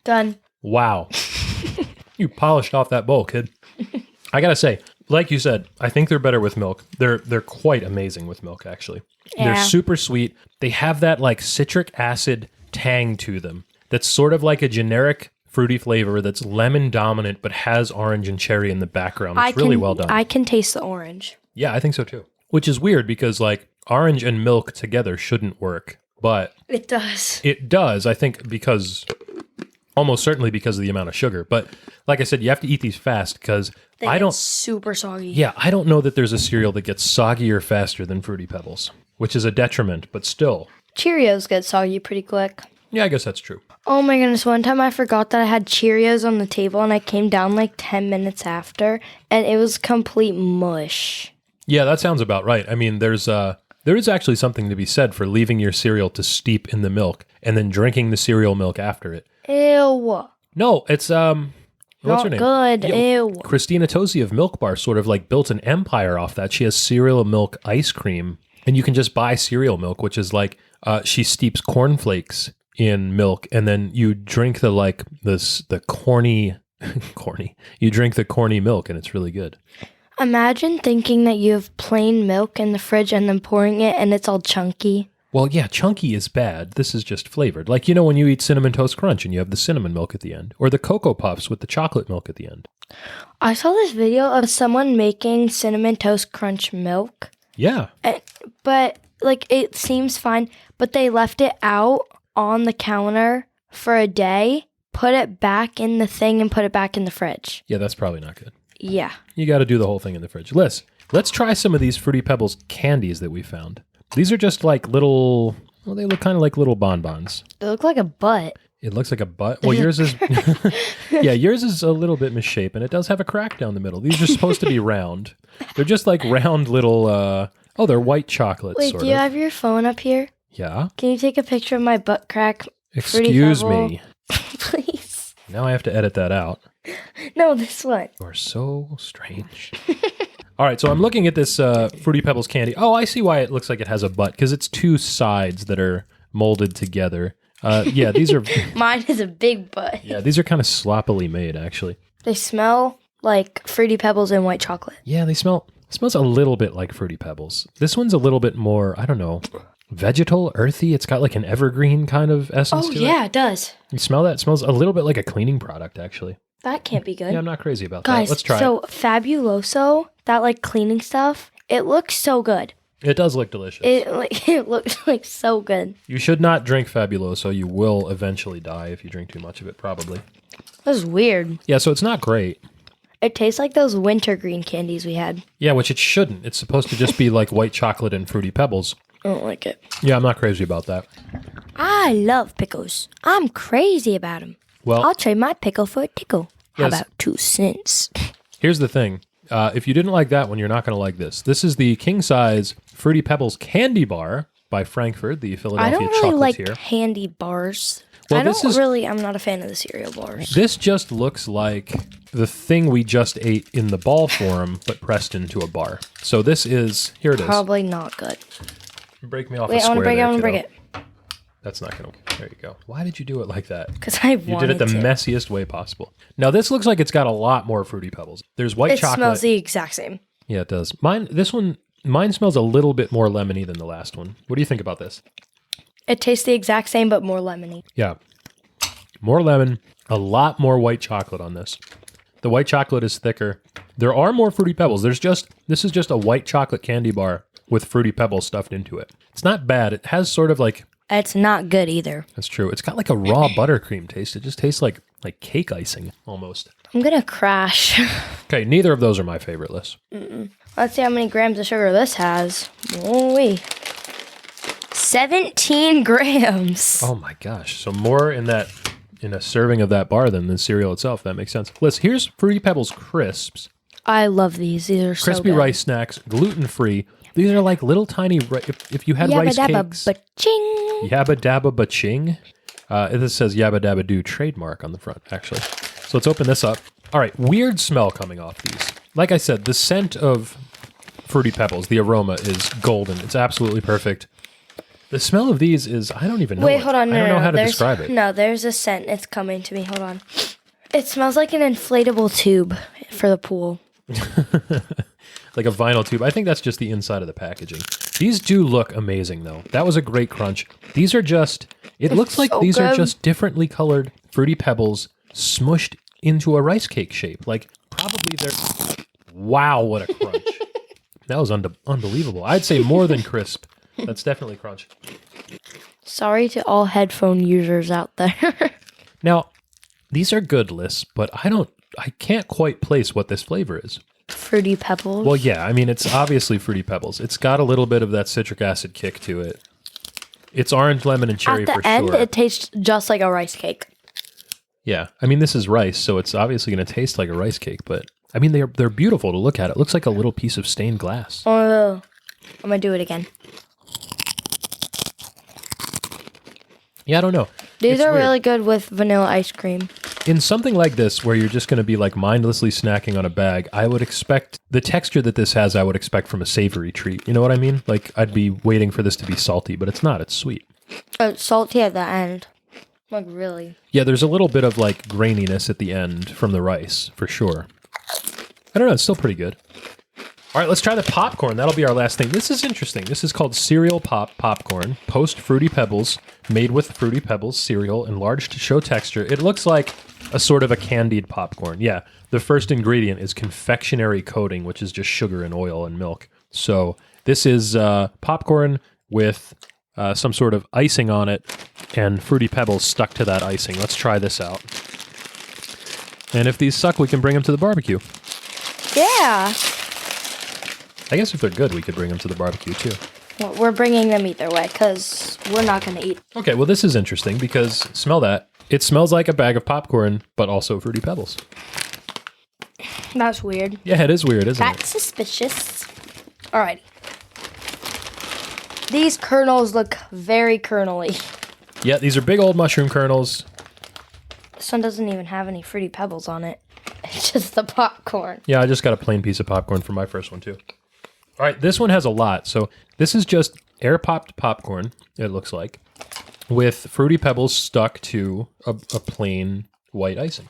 Speaker 2: Done.
Speaker 1: Wow. You polished off that bowl, kid. I got to say, like you said, I think they're better with milk. They're quite amazing with milk, actually.
Speaker 2: Yeah.
Speaker 1: They're super sweet. They have that, like, citric acid tang to them that's sort of like a generic fruity flavor that's lemon dominant but has orange and cherry in the background. It's really well done.
Speaker 2: I can taste the orange.
Speaker 1: Yeah, I think so too. Which is weird because like orange and milk together shouldn't work, but
Speaker 2: It does.
Speaker 1: it does, I think, because almost certainly because of the amount of sugar. But like I said, you have to eat these fast because
Speaker 2: They get super soggy.
Speaker 1: yeah, I don't know that there's a cereal that gets soggier faster than Fruity Pebbles, which is a detriment, but still.
Speaker 2: Cheerios get soggy pretty quick.
Speaker 1: Yeah, I guess that's true.
Speaker 2: Oh my goodness, one time I forgot that I had Cheerios on the table and I came down like 10 minutes after and it was complete mush.
Speaker 1: Yeah, that sounds about right. I mean, there is actually something to be said for leaving your cereal to steep in the milk and then drinking the cereal milk after it.
Speaker 2: Ew.
Speaker 1: No, it's what's
Speaker 2: Not
Speaker 1: her name?
Speaker 2: good.
Speaker 1: Yeah,
Speaker 2: Ew.
Speaker 1: Christina Tosi of Milk Bar sort of like built an empire off that. She has cereal milk ice cream, and you can just buy cereal milk, which is like she steeps cornflakes in milk, and then you drink the corny. You drink the corny milk, and it's really good.
Speaker 2: Imagine thinking that you have plain milk in the fridge and then pouring it and it's all chunky.
Speaker 1: Well, yeah, chunky is bad. This is just flavored. Like, you know, when you eat Cinnamon Toast Crunch and you have the cinnamon milk at the end, or the Cocoa Puffs with the chocolate milk at the end.
Speaker 2: I saw this video of someone making Cinnamon Toast Crunch milk,
Speaker 1: Yeah.
Speaker 2: but like it seems fine, but they left it out on the counter for a day, put it back in the thing and put it back in the fridge.
Speaker 1: Yeah, that's probably not good.
Speaker 2: Yeah.
Speaker 1: You got to do the whole thing in the fridge. Let's try some of these Fruity Pebbles candies that we found. These are just like little, well, they look kind of like little bonbons.
Speaker 2: They look like a butt.
Speaker 1: It looks like a butt. Well, yours is, yeah, yours is a little bit misshapen. It does have a crack down the middle. These are supposed to be round. They're just like round little, they're white chocolates.
Speaker 2: Wait,
Speaker 1: sort
Speaker 2: do you
Speaker 1: of.
Speaker 2: have your phone up here?
Speaker 1: Yeah.
Speaker 2: Can you take a picture of my butt crack? Fruity
Speaker 1: Excuse
Speaker 2: Pebble?
Speaker 1: me.
Speaker 2: Please.
Speaker 1: Now I have to edit that out.
Speaker 2: No, this one.
Speaker 1: You are so strange. All right, so I'm looking at this Fruity Pebbles candy. Oh, I see why it looks like it has a butt, because it's two sides that are molded together. Yeah, these are
Speaker 2: Mine is a big butt.
Speaker 1: yeah, these are kind of sloppily made, actually.
Speaker 2: They smell like Fruity Pebbles and white chocolate.
Speaker 1: Yeah, it smells a little bit like Fruity Pebbles. This one's a little bit more, I don't know, vegetal, earthy. It's got like an evergreen kind of essence
Speaker 2: Oh,
Speaker 1: to
Speaker 2: yeah, it does.
Speaker 1: it. You smell that? It smells a little bit like a cleaning product, actually.
Speaker 2: That can't be good.
Speaker 1: Yeah, I'm not crazy about
Speaker 2: Guys,
Speaker 1: that. Let's try
Speaker 2: so Fabuloso, that like cleaning stuff, it looks so good.
Speaker 1: it. It does look delicious.
Speaker 2: It looks like so good.
Speaker 1: You should not drink Fabuloso. You will eventually die if you drink too much of it, probably.
Speaker 2: That was weird.
Speaker 1: Yeah, so it's not great.
Speaker 2: It tastes like those wintergreen candies we had.
Speaker 1: Yeah, which it shouldn't. It's supposed to just be like white chocolate and Fruity Pebbles.
Speaker 2: I don't like it.
Speaker 1: Yeah, I'm not crazy about that.
Speaker 2: I love pickles. I'm crazy about them.
Speaker 1: Well,
Speaker 2: I'll trade my pickle for a tickle. How
Speaker 1: Yes.
Speaker 2: about 2 cents?
Speaker 1: here's the thing. If you didn't like that one, you're not going to like this. This is the king size Fruity Pebbles candy bar by Frankfurt, the
Speaker 2: I
Speaker 1: Philadelphia
Speaker 2: don't really like
Speaker 1: chocolatier.
Speaker 2: candy bars.
Speaker 1: Well,
Speaker 2: I'm not a fan of the cereal bars.
Speaker 1: This just looks like the thing we just ate in the ball form, but pressed into a bar. So this is, here it is.
Speaker 2: Probably not good.
Speaker 1: Break me off a
Speaker 2: Wait, I
Speaker 1: square
Speaker 2: want to break it.
Speaker 1: there,
Speaker 2: I want to break
Speaker 1: kiddo.
Speaker 2: it.
Speaker 1: That's not going to, there you go. Why did you do it like that?
Speaker 2: Because I
Speaker 1: You
Speaker 2: wanted
Speaker 1: did it the
Speaker 2: to.
Speaker 1: messiest way possible. Now this looks like it's got a lot more Fruity Pebbles. There's white
Speaker 2: It
Speaker 1: chocolate.
Speaker 2: smells the exact same.
Speaker 1: Yeah, it does. Mine smells a little bit more lemony than the last one. What do you think about this?
Speaker 2: It tastes the exact same, but more lemony.
Speaker 1: Yeah. More lemon, a lot more white chocolate on this. The white chocolate is thicker. There are more Fruity Pebbles. This is just a white chocolate candy bar with Fruity Pebbles stuffed into it. It's not bad. It has sort of like,
Speaker 2: It's not good either.
Speaker 1: that's true. It's got like a raw buttercream taste. It just tastes like cake icing almost.
Speaker 2: I'm going to crash.
Speaker 1: Okay, neither of those are my favorite list.
Speaker 2: Let's see how many grams of sugar this has. Oh, 17 grams.
Speaker 1: Oh my gosh. So more in a serving of that bar than the cereal itself. That makes sense. Liz, here's Fruity Pebbles Crisps.
Speaker 2: I love these. These are so
Speaker 1: Crispy
Speaker 2: good.
Speaker 1: rice snacks, gluten-free. These are like little tiny, if you had rice
Speaker 2: Yabba
Speaker 1: cakes.
Speaker 2: Dabba Ba-ching.
Speaker 1: Yabba Dabba Ba-ching. This says Yabba Dabba Do trademark on the front, actually. So let's open this up. All right, weird smell coming off these. Like I said, the scent of Fruity Pebbles, the aroma is golden. It's absolutely perfect. The smell of these is, I don't even know.
Speaker 2: Wait, hold on.
Speaker 1: I don't know how to
Speaker 2: There's-
Speaker 1: describe it.
Speaker 2: No, there's a scent. It's coming to me. Hold on. It smells like an inflatable tube for the pool.
Speaker 1: Like a vinyl tube. I think that's just the inside of the packaging. These do look amazing, though. That was a great crunch. These are just, it looks like
Speaker 2: so
Speaker 1: these are
Speaker 2: good.
Speaker 1: just differently colored Fruity Pebbles smushed into a rice cake shape. Like, probably they're, wow, what a crunch. That was unbelievable. I'd say more than crisp. That's definitely crunch.
Speaker 2: Sorry to all headphone users out there.
Speaker 1: Now, these are good lists, but I can't quite place what this flavor is.
Speaker 2: Fruity Pebbles.
Speaker 1: Well, yeah, I mean, it's obviously Fruity Pebbles. It's got a little bit of that citric acid kick to it. It's orange, lemon, and cherry
Speaker 2: At
Speaker 1: for
Speaker 2: the end,
Speaker 1: sure.
Speaker 2: it tastes just like a rice cake.
Speaker 1: Yeah, I mean, this is rice, so it's obviously going to taste like a rice cake, but I mean, they're beautiful to look at. It looks like a little piece of stained glass.
Speaker 2: Oh, I'm going to do it again.
Speaker 1: Yeah, I don't know.
Speaker 2: These
Speaker 1: It's
Speaker 2: are
Speaker 1: weird.
Speaker 2: really good with vanilla ice cream.
Speaker 1: In something like this, where you're just going to be like mindlessly snacking on a bag, I would expect the texture that this has, I would expect from a savory treat. You know what I mean? Like, I'd be waiting for this to be salty, but it's not. It's sweet.
Speaker 2: It's salty at the end. Like, really.
Speaker 1: Yeah, there's a little bit of like graininess at the end from the rice, for sure. I don't know. It's still pretty good. All right, let's try the popcorn. That'll be our last thing. This is interesting. This is called Cereal Popcorn, post Fruity Pebbles, made with Fruity Pebbles cereal, enlarged to show texture. It looks like a sort of a candied popcorn. Yeah, the first ingredient is confectionery coating, which is just sugar and oil and milk. So this is popcorn with some sort of icing on it and Fruity Pebbles stuck to that icing. Let's try this out. And if these suck, we can bring them to the barbecue.
Speaker 2: Yeah.
Speaker 1: I guess if they're good, we could bring them to the barbecue too.
Speaker 2: Well, we're bringing them either way because we're not going to eat.
Speaker 1: Okay, well, this is interesting because smell that. It smells like a bag of popcorn, but also Fruity Pebbles.
Speaker 2: That's weird.
Speaker 1: Yeah, it is weird, isn't
Speaker 2: That's suspicious. All right. These kernels look very kernely.
Speaker 1: it? Yeah, these are big old mushroom kernels.
Speaker 2: This one doesn't even have any Fruity Pebbles on it. It's just the popcorn.
Speaker 1: Yeah, I just got a plain piece of popcorn for my first one too. All right, this one has a lot. So this is just air-popped popcorn, it looks like, with Fruity Pebbles stuck to a plain white icing.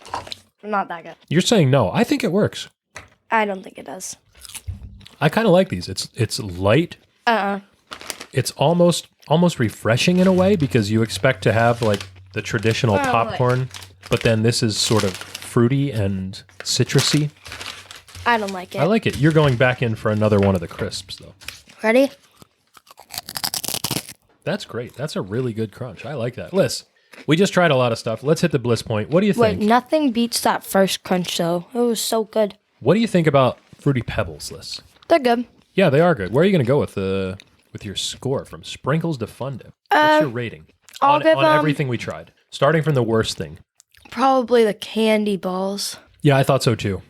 Speaker 2: Not that good.
Speaker 1: You're saying no. I think it works.
Speaker 2: I don't think it does.
Speaker 1: I kind of like these. It's light. It's almost refreshing in a way because you expect to have like the traditional popcorn, but then this is sort of fruity and citrusy.
Speaker 2: I don't like it.
Speaker 1: I like it. You're going back in for another one of the crisps though.
Speaker 2: Ready?
Speaker 1: That's great. That's a really good crunch. I like that. Liz, we just tried a lot of stuff. Let's hit the bliss point. What do you
Speaker 2: Wait,
Speaker 1: think?
Speaker 2: nothing beats that first crunch though. It was so good.
Speaker 1: What do you think about Fruity Pebbles, Liz?
Speaker 2: They're good.
Speaker 1: Yeah, they are good. Where are you going to go with your score from sprinkles to fun dip? What's your rating
Speaker 2: I'll give
Speaker 1: on everything we tried, starting from the worst thing?
Speaker 2: Probably the candy balls.
Speaker 1: Yeah, I thought so too.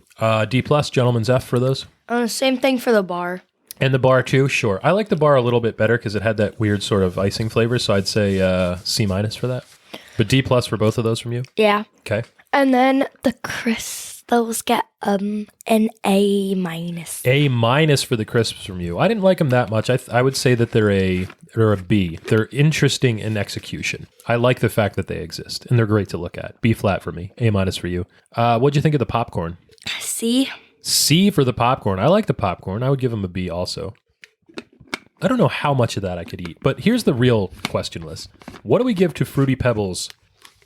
Speaker 1: D plus, gentleman's F for those.
Speaker 2: Same thing for the bar.
Speaker 1: And the bar too, sure. I like the bar a little bit better because it had that weird sort of icing flavor, so I'd say C minus for that. But D plus for both of those from you?
Speaker 2: Yeah.
Speaker 1: Okay.
Speaker 2: And then the crisps, those get an A minus.
Speaker 1: A minus for the crisps from you. I didn't like them that much. I would say that they're a B. They're interesting in execution. I like the fact that they exist, and they're great to look at. B flat for me. A minus for you. What'd you think of the popcorn?
Speaker 2: C.
Speaker 1: C for the popcorn. I like the popcorn. I would give them a B also. I don't know how much of that I could eat, but here's the real question, Liz. What do we give to Fruity Pebbles,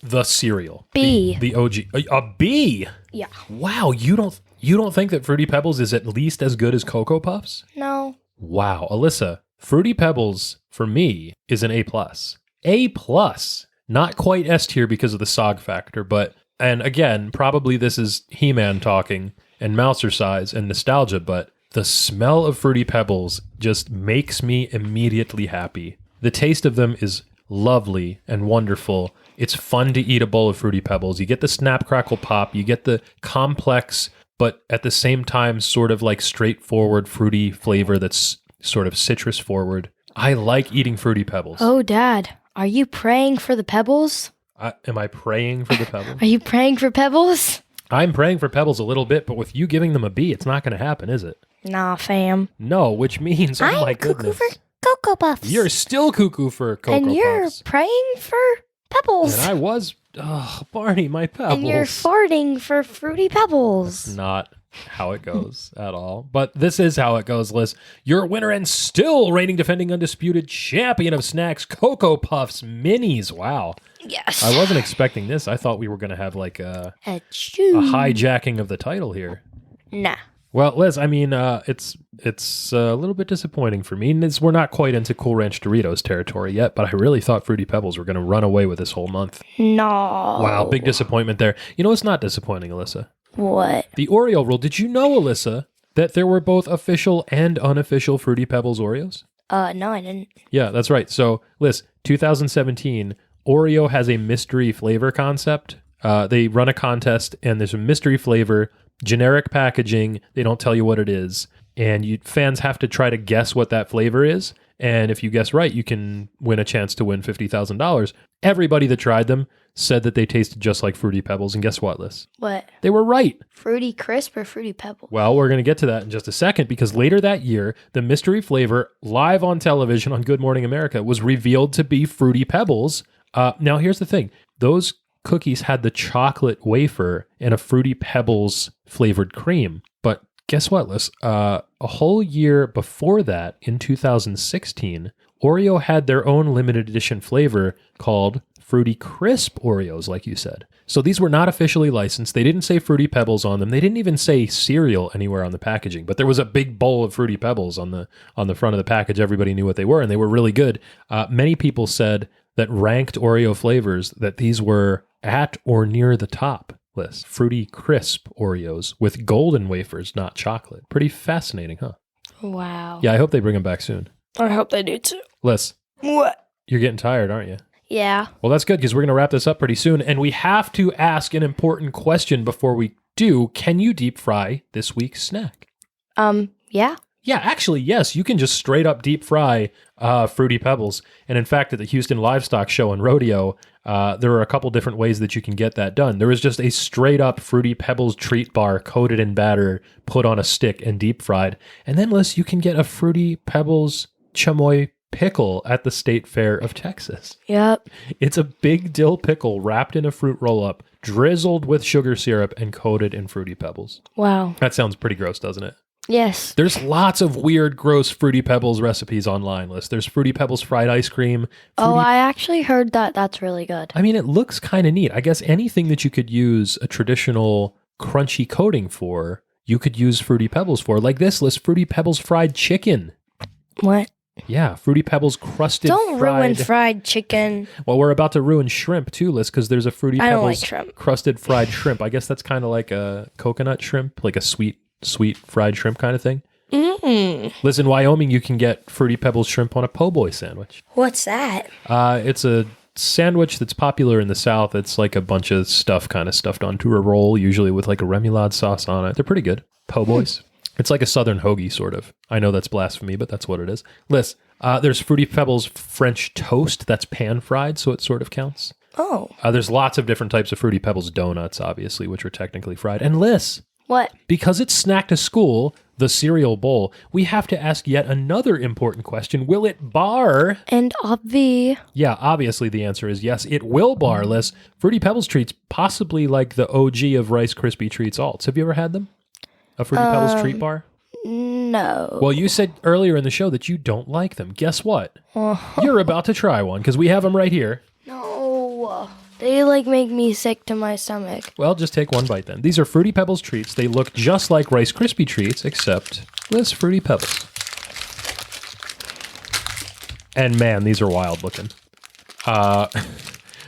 Speaker 1: the cereal?
Speaker 2: B.
Speaker 1: The OG. A B?
Speaker 2: Yeah.
Speaker 1: Wow, you don't think that Fruity Pebbles is at least as good as Cocoa Puffs?
Speaker 2: No.
Speaker 1: Wow, Alyssa, Fruity Pebbles for me is an A plus. A plus. Not quite S tier because of the SOG factor, but, and again, probably this is He-Man talking, and Mousercise and nostalgia, but the smell of Fruity Pebbles just makes me immediately happy. The taste of them is lovely and wonderful. It's fun to eat a bowl of Fruity Pebbles. You get the snap, crackle, pop. You get the complex, but at the same time, sort of like straightforward fruity flavor that's sort of citrus forward. I like eating Fruity Pebbles.
Speaker 2: Oh, Dad, are you praying for the Pebbles?
Speaker 1: Am I praying for the Pebbles?
Speaker 2: Are you praying for Pebbles?
Speaker 1: I'm praying for Pebbles a little bit, but with you giving them a B, it's not going to happen, is it?
Speaker 2: Nah, fam.
Speaker 1: No, which means, oh my
Speaker 2: I'm cuckoo
Speaker 1: goodness.
Speaker 2: for Cocoa Puffs.
Speaker 1: You're still cuckoo for Cocoa
Speaker 2: And you're
Speaker 1: Puffs.
Speaker 2: praying for Pebbles.
Speaker 1: And I was, Barney, my Pebbles.
Speaker 2: And you're farting for Fruity Pebbles.
Speaker 1: That's not how it goes at all. But this is how it goes, Liz. Your winner and still reigning defending undisputed champion of snacks, Cocoa Puffs Minis. Wow.
Speaker 2: Yes.
Speaker 1: I wasn't expecting this. I thought we were going to have like a
Speaker 2: Achoo.
Speaker 1: hijacking of the title here.
Speaker 2: Nah.
Speaker 1: Well, Liz, I mean, it's a little bit disappointing for me. And we're not quite into Cool Ranch Doritos territory yet, but I really thought Fruity Pebbles were going to run away with this whole month.
Speaker 2: No.
Speaker 1: Wow, big disappointment there. You know what's not disappointing, Alyssa?
Speaker 2: What?
Speaker 1: The Oreo rule. Did you know, Alyssa, that there were both official and unofficial Fruity Pebbles Oreos?
Speaker 2: No, I didn't.
Speaker 1: Yeah, that's right. So, Liz, 2017, Oreo has a mystery flavor concept. They run a contest, and there's a mystery flavor, generic packaging. They don't tell you what it is. And fans have to try to guess what that flavor is. And if you guess right, you can win a chance to win $50,000. Everybody that tried them said that they tasted just like Fruity Pebbles. And guess what, Liz?
Speaker 2: What?
Speaker 1: They were right.
Speaker 2: Fruity Crisp or Fruity Pebbles?
Speaker 1: Well, we're going to get to that in just a second, because later that year, the mystery flavor live on television on Good Morning America was revealed to be Fruity Pebbles. Now, here's the thing. Those cookies had the chocolate wafer and a Fruity Pebbles flavored cream. But guess what, Liz? A whole year before that, in 2016, Oreo had their own limited edition flavor called Fruity Crisp Oreos, like you said. So these were not officially licensed. They didn't say Fruity Pebbles on them. They didn't even say cereal anywhere on the packaging. But there was a big bowl of Fruity Pebbles on the front of the package. Everybody knew what they were, and they were really good. Many people said that ranked Oreo flavors that these were at or near the top list. Fruity Crisp Oreos with golden wafers, not chocolate. Pretty fascinating, huh?
Speaker 2: Wow.
Speaker 1: Yeah, I hope they bring them back soon.
Speaker 2: I hope they do too.
Speaker 1: Liz,
Speaker 2: What?
Speaker 1: you're getting tired, aren't you?
Speaker 2: Yeah.
Speaker 1: Well, that's good, because we're going to wrap this up pretty soon. And we have to ask an important question before we do. Can you deep fry this week's snack?
Speaker 2: Yeah.
Speaker 1: Yeah, actually, yes. You can just straight up deep fry Fruity Pebbles. And in fact, at the Houston Livestock Show and Rodeo, there are a couple different ways that you can get that done. There is just a straight up Fruity Pebbles treat bar coated in batter, put on a stick and deep fried. And then, Liz, you can get a Fruity Pebbles chamoy pickle at the State Fair of Texas.
Speaker 2: Yep.
Speaker 1: It's a big dill pickle wrapped in a fruit roll-up, drizzled with sugar syrup, and coated in Fruity Pebbles.
Speaker 2: Wow.
Speaker 1: That sounds pretty gross, doesn't it?
Speaker 2: Yes.
Speaker 1: There's lots of weird, gross Fruity Pebbles recipes online, Liz. There's Fruity Pebbles fried ice cream.
Speaker 2: I actually heard that. That's really good.
Speaker 1: I mean, it looks kind of neat. I guess anything that you could use a traditional crunchy coating for, you could use Fruity Pebbles for. Like this, Liz, Fruity Pebbles fried chicken.
Speaker 2: What?
Speaker 1: Yeah, Fruity Pebbles crusted
Speaker 2: Don't ruin fried chicken.
Speaker 1: Well, we're about to ruin shrimp too, Liz, because there's a Fruity
Speaker 2: I don't
Speaker 1: Pebbles
Speaker 2: like shrimp.
Speaker 1: crusted fried shrimp. I guess that's kind of like a coconut shrimp, like a sweet fried shrimp kind of thing. Liz, in Wyoming, you can get Fruity Pebbles shrimp on a po' boy sandwich.
Speaker 2: What's that?
Speaker 1: It's a sandwich that's popular in the South. It's like a bunch of stuff kind of stuffed onto a roll, usually with like a remoulade sauce on it. They're pretty good. Po' boys. It's like a Southern hoagie, sort of. I know that's blasphemy, but that's what it is. Liz, there's Fruity Pebbles French toast that's pan-fried, so it sort of counts.
Speaker 2: Oh.
Speaker 1: There's lots of different types of Fruity Pebbles donuts, obviously, which are technically fried. And Liz,
Speaker 2: What?
Speaker 1: because it's Snack to School, the cereal bowl, we have to ask yet another important question. Will it bar?
Speaker 2: And obvi.
Speaker 1: Yeah, obviously the answer is yes, it will bar, Liz. Fruity Pebbles treats, possibly like the OG of Rice Krispie Treats alts. Have you ever had them? A Fruity Pebbles treat bar?
Speaker 2: No.
Speaker 1: Well, you said earlier in the show that you don't like them. Guess what? You're about to try one, because we have them right here.
Speaker 2: No. They make me sick to my stomach.
Speaker 1: Well, just take one bite then. These are Fruity Pebbles treats. They look just like Rice Krispie treats, except less Fruity Pebbles. And man, these are wild looking.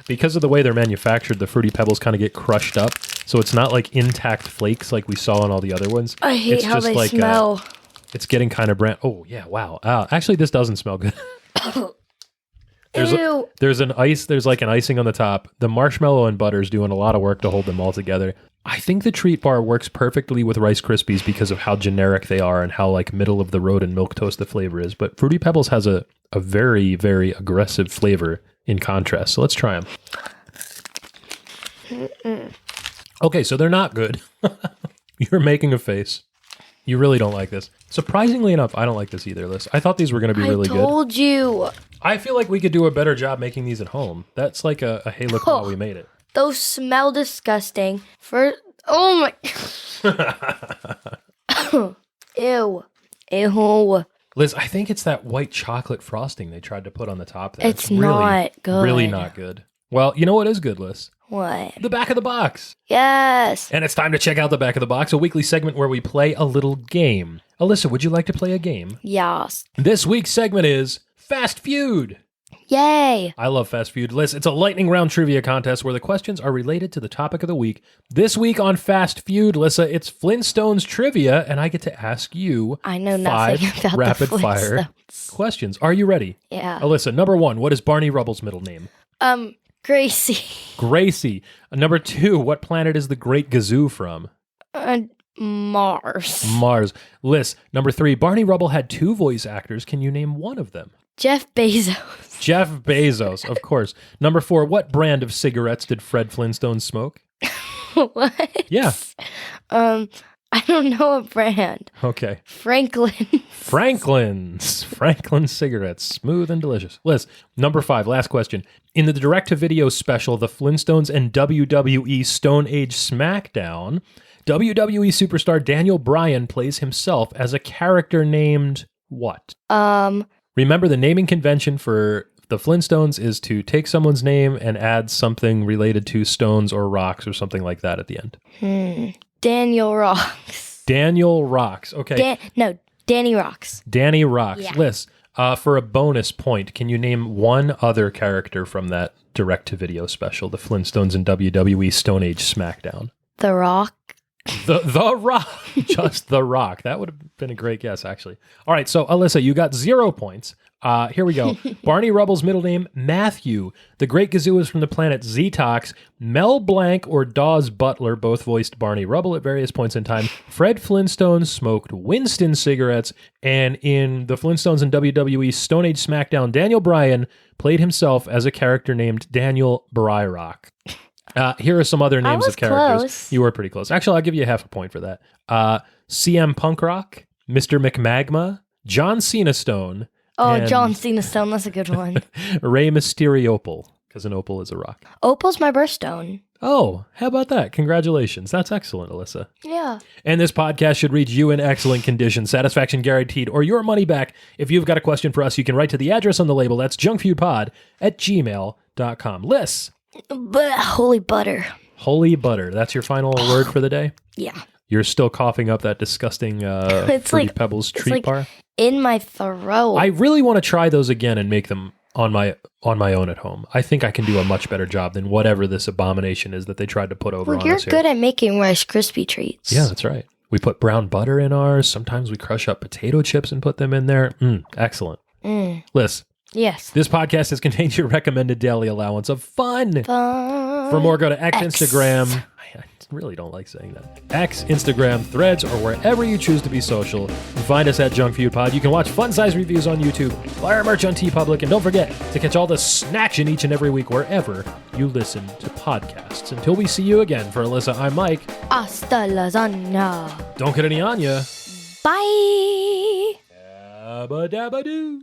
Speaker 1: Because of the way they're manufactured, the Fruity Pebbles kind of get crushed up. So it's not like intact flakes like we saw on all the other ones.
Speaker 2: I hate
Speaker 1: it's
Speaker 2: how
Speaker 1: just
Speaker 2: they
Speaker 1: like,
Speaker 2: smell.
Speaker 1: It's getting kind of brand. Oh yeah, wow. Actually, this doesn't smell good.
Speaker 2: Ew.
Speaker 1: There's like an icing on the top. The marshmallow and butter is doing a lot of work to hold them all together. I think the treat bar works perfectly with Rice Krispies because of how generic they are and how like middle of the road and milquetoast the flavor is. But Fruity Pebbles has a very, very aggressive flavor in contrast. So let's try them. Okay, so they're not good. You're making a face. You really don't like this. Surprisingly enough, I don't like this either, Liz. I thought these were going to be really good.
Speaker 2: I told you.
Speaker 1: I feel like we could do a better job making these at home. That's like a hey, look how we made it.
Speaker 2: Those smell disgusting. Oh my. Ew. Ew.
Speaker 1: Liz, I think it's that white chocolate frosting they tried to put on the top there.
Speaker 2: It's not good.
Speaker 1: Really not good. Well, you know what is good, Liz?
Speaker 2: What?
Speaker 1: The back of the box.
Speaker 2: Yes.
Speaker 1: And it's time to check out the back of the box, a weekly segment where we play a little game. Alyssa, would you like to play a game?
Speaker 2: Yes.
Speaker 1: This week's segment is Fast Feud.
Speaker 2: Yay.
Speaker 1: I love Fast Feud. Liz, it's a lightning round trivia contest where the questions are related to the topic of the week. This week on Fast Feud, Alyssa, it's Flintstones trivia, and I get to ask you
Speaker 2: I know nothing about
Speaker 1: rapid
Speaker 2: the
Speaker 1: fire questions. Are you ready?
Speaker 2: Yeah.
Speaker 1: Alyssa, number 1, what is Barney Rubble's middle name?
Speaker 2: Gracie.
Speaker 1: Gracie. Number 2, what planet is the Great Gazoo from?
Speaker 2: Mars.
Speaker 1: Mars. Liz, number 3, Barney Rubble had 2 voice actors. Can you name one of them?
Speaker 2: Jeff Bezos.
Speaker 1: Jeff Bezos, of course. Number 4, what brand of cigarettes did Fred Flintstone smoke?
Speaker 2: What?
Speaker 1: Yeah.
Speaker 2: I don't know a brand.
Speaker 1: Okay.
Speaker 2: Franklin's
Speaker 1: cigarettes. Smooth and delicious. Liz, number 5, last question. In the direct-to-video special, The Flintstones and WWE Stone Age SmackDown, WWE superstar Daniel Bryan plays himself as a character named what? Remember, the naming convention for the Flintstones is to take someone's name and add something related to stones or rocks or something like that at the end.
Speaker 2: Daniel Rocks.
Speaker 1: Daniel Rocks. Okay.
Speaker 2: Danny Rocks.
Speaker 1: Danny Rocks.
Speaker 2: Yeah.
Speaker 1: Liz, for a bonus point, can you name one other character from that direct-to-video special, The Flintstones and WWE Stone Age SmackDown?
Speaker 2: The Rock.
Speaker 1: The Rock. Just The Rock. That would have been a great guess, actually. All right, so Alyssa, you got 0 points. Here we go. Barney Rubble's middle name, Matthew. The Great Gazoo is from the planet Zetox. Mel Blanc or Dawes Butler both voiced Barney Rubble at various points in time. Fred Flintstone smoked Winston cigarettes. And in the Flintstones and WWE Stone Age SmackDown, Daniel Bryan played himself as a character named Daniel Bryrock. Here are some other names of characters.
Speaker 2: Close.
Speaker 1: You were pretty close. Actually, I'll give you half a point for that. CM Punk Rock, Mr. McMagma, John Cena Stone.
Speaker 2: Oh, John Cena Stone. That's a good one.
Speaker 1: Rey Mysterio, because an opal is a rock.
Speaker 2: Opal's my birthstone.
Speaker 1: Oh, how about that? Congratulations. That's excellent, Alyssa.
Speaker 2: Yeah.
Speaker 1: And this podcast should reach you in excellent condition, satisfaction guaranteed, or your money back. If you've got a question for us, you can write to the address on the label. That's junkfoodpod@gmail.com. Liz.
Speaker 2: Holy butter.
Speaker 1: Holy butter. That's your final word for the day?
Speaker 2: Yeah.
Speaker 1: You're still coughing up that disgusting Fruity Pebbles treat bar?
Speaker 2: In my throat.
Speaker 1: I really want to try those again and make them on my own at home. I think I can do a much better job than whatever this abomination is that they tried to put over on us here.
Speaker 2: You're good at making Rice Krispie treats.
Speaker 1: Yeah, that's right. We put brown butter in ours. Sometimes we crush up potato chips and put them in there. Excellent. Liz.
Speaker 2: Yes.
Speaker 1: This podcast has contained your recommended daily allowance of fun. For more, go to Instagram. I really don't like saying that. X, Instagram, Threads, or wherever you choose to be social. Find us at Junk Food Pod. You can watch fun-size reviews on YouTube, buy our merch on TeePublic, and don't forget to catch all the snaction each and every week wherever you listen to podcasts. Until we see you again, for Alyssa, I'm Mike.
Speaker 2: Hasta lasagna.
Speaker 1: Don't get any on ya.
Speaker 2: Bye.
Speaker 1: Yabba Dabba Do.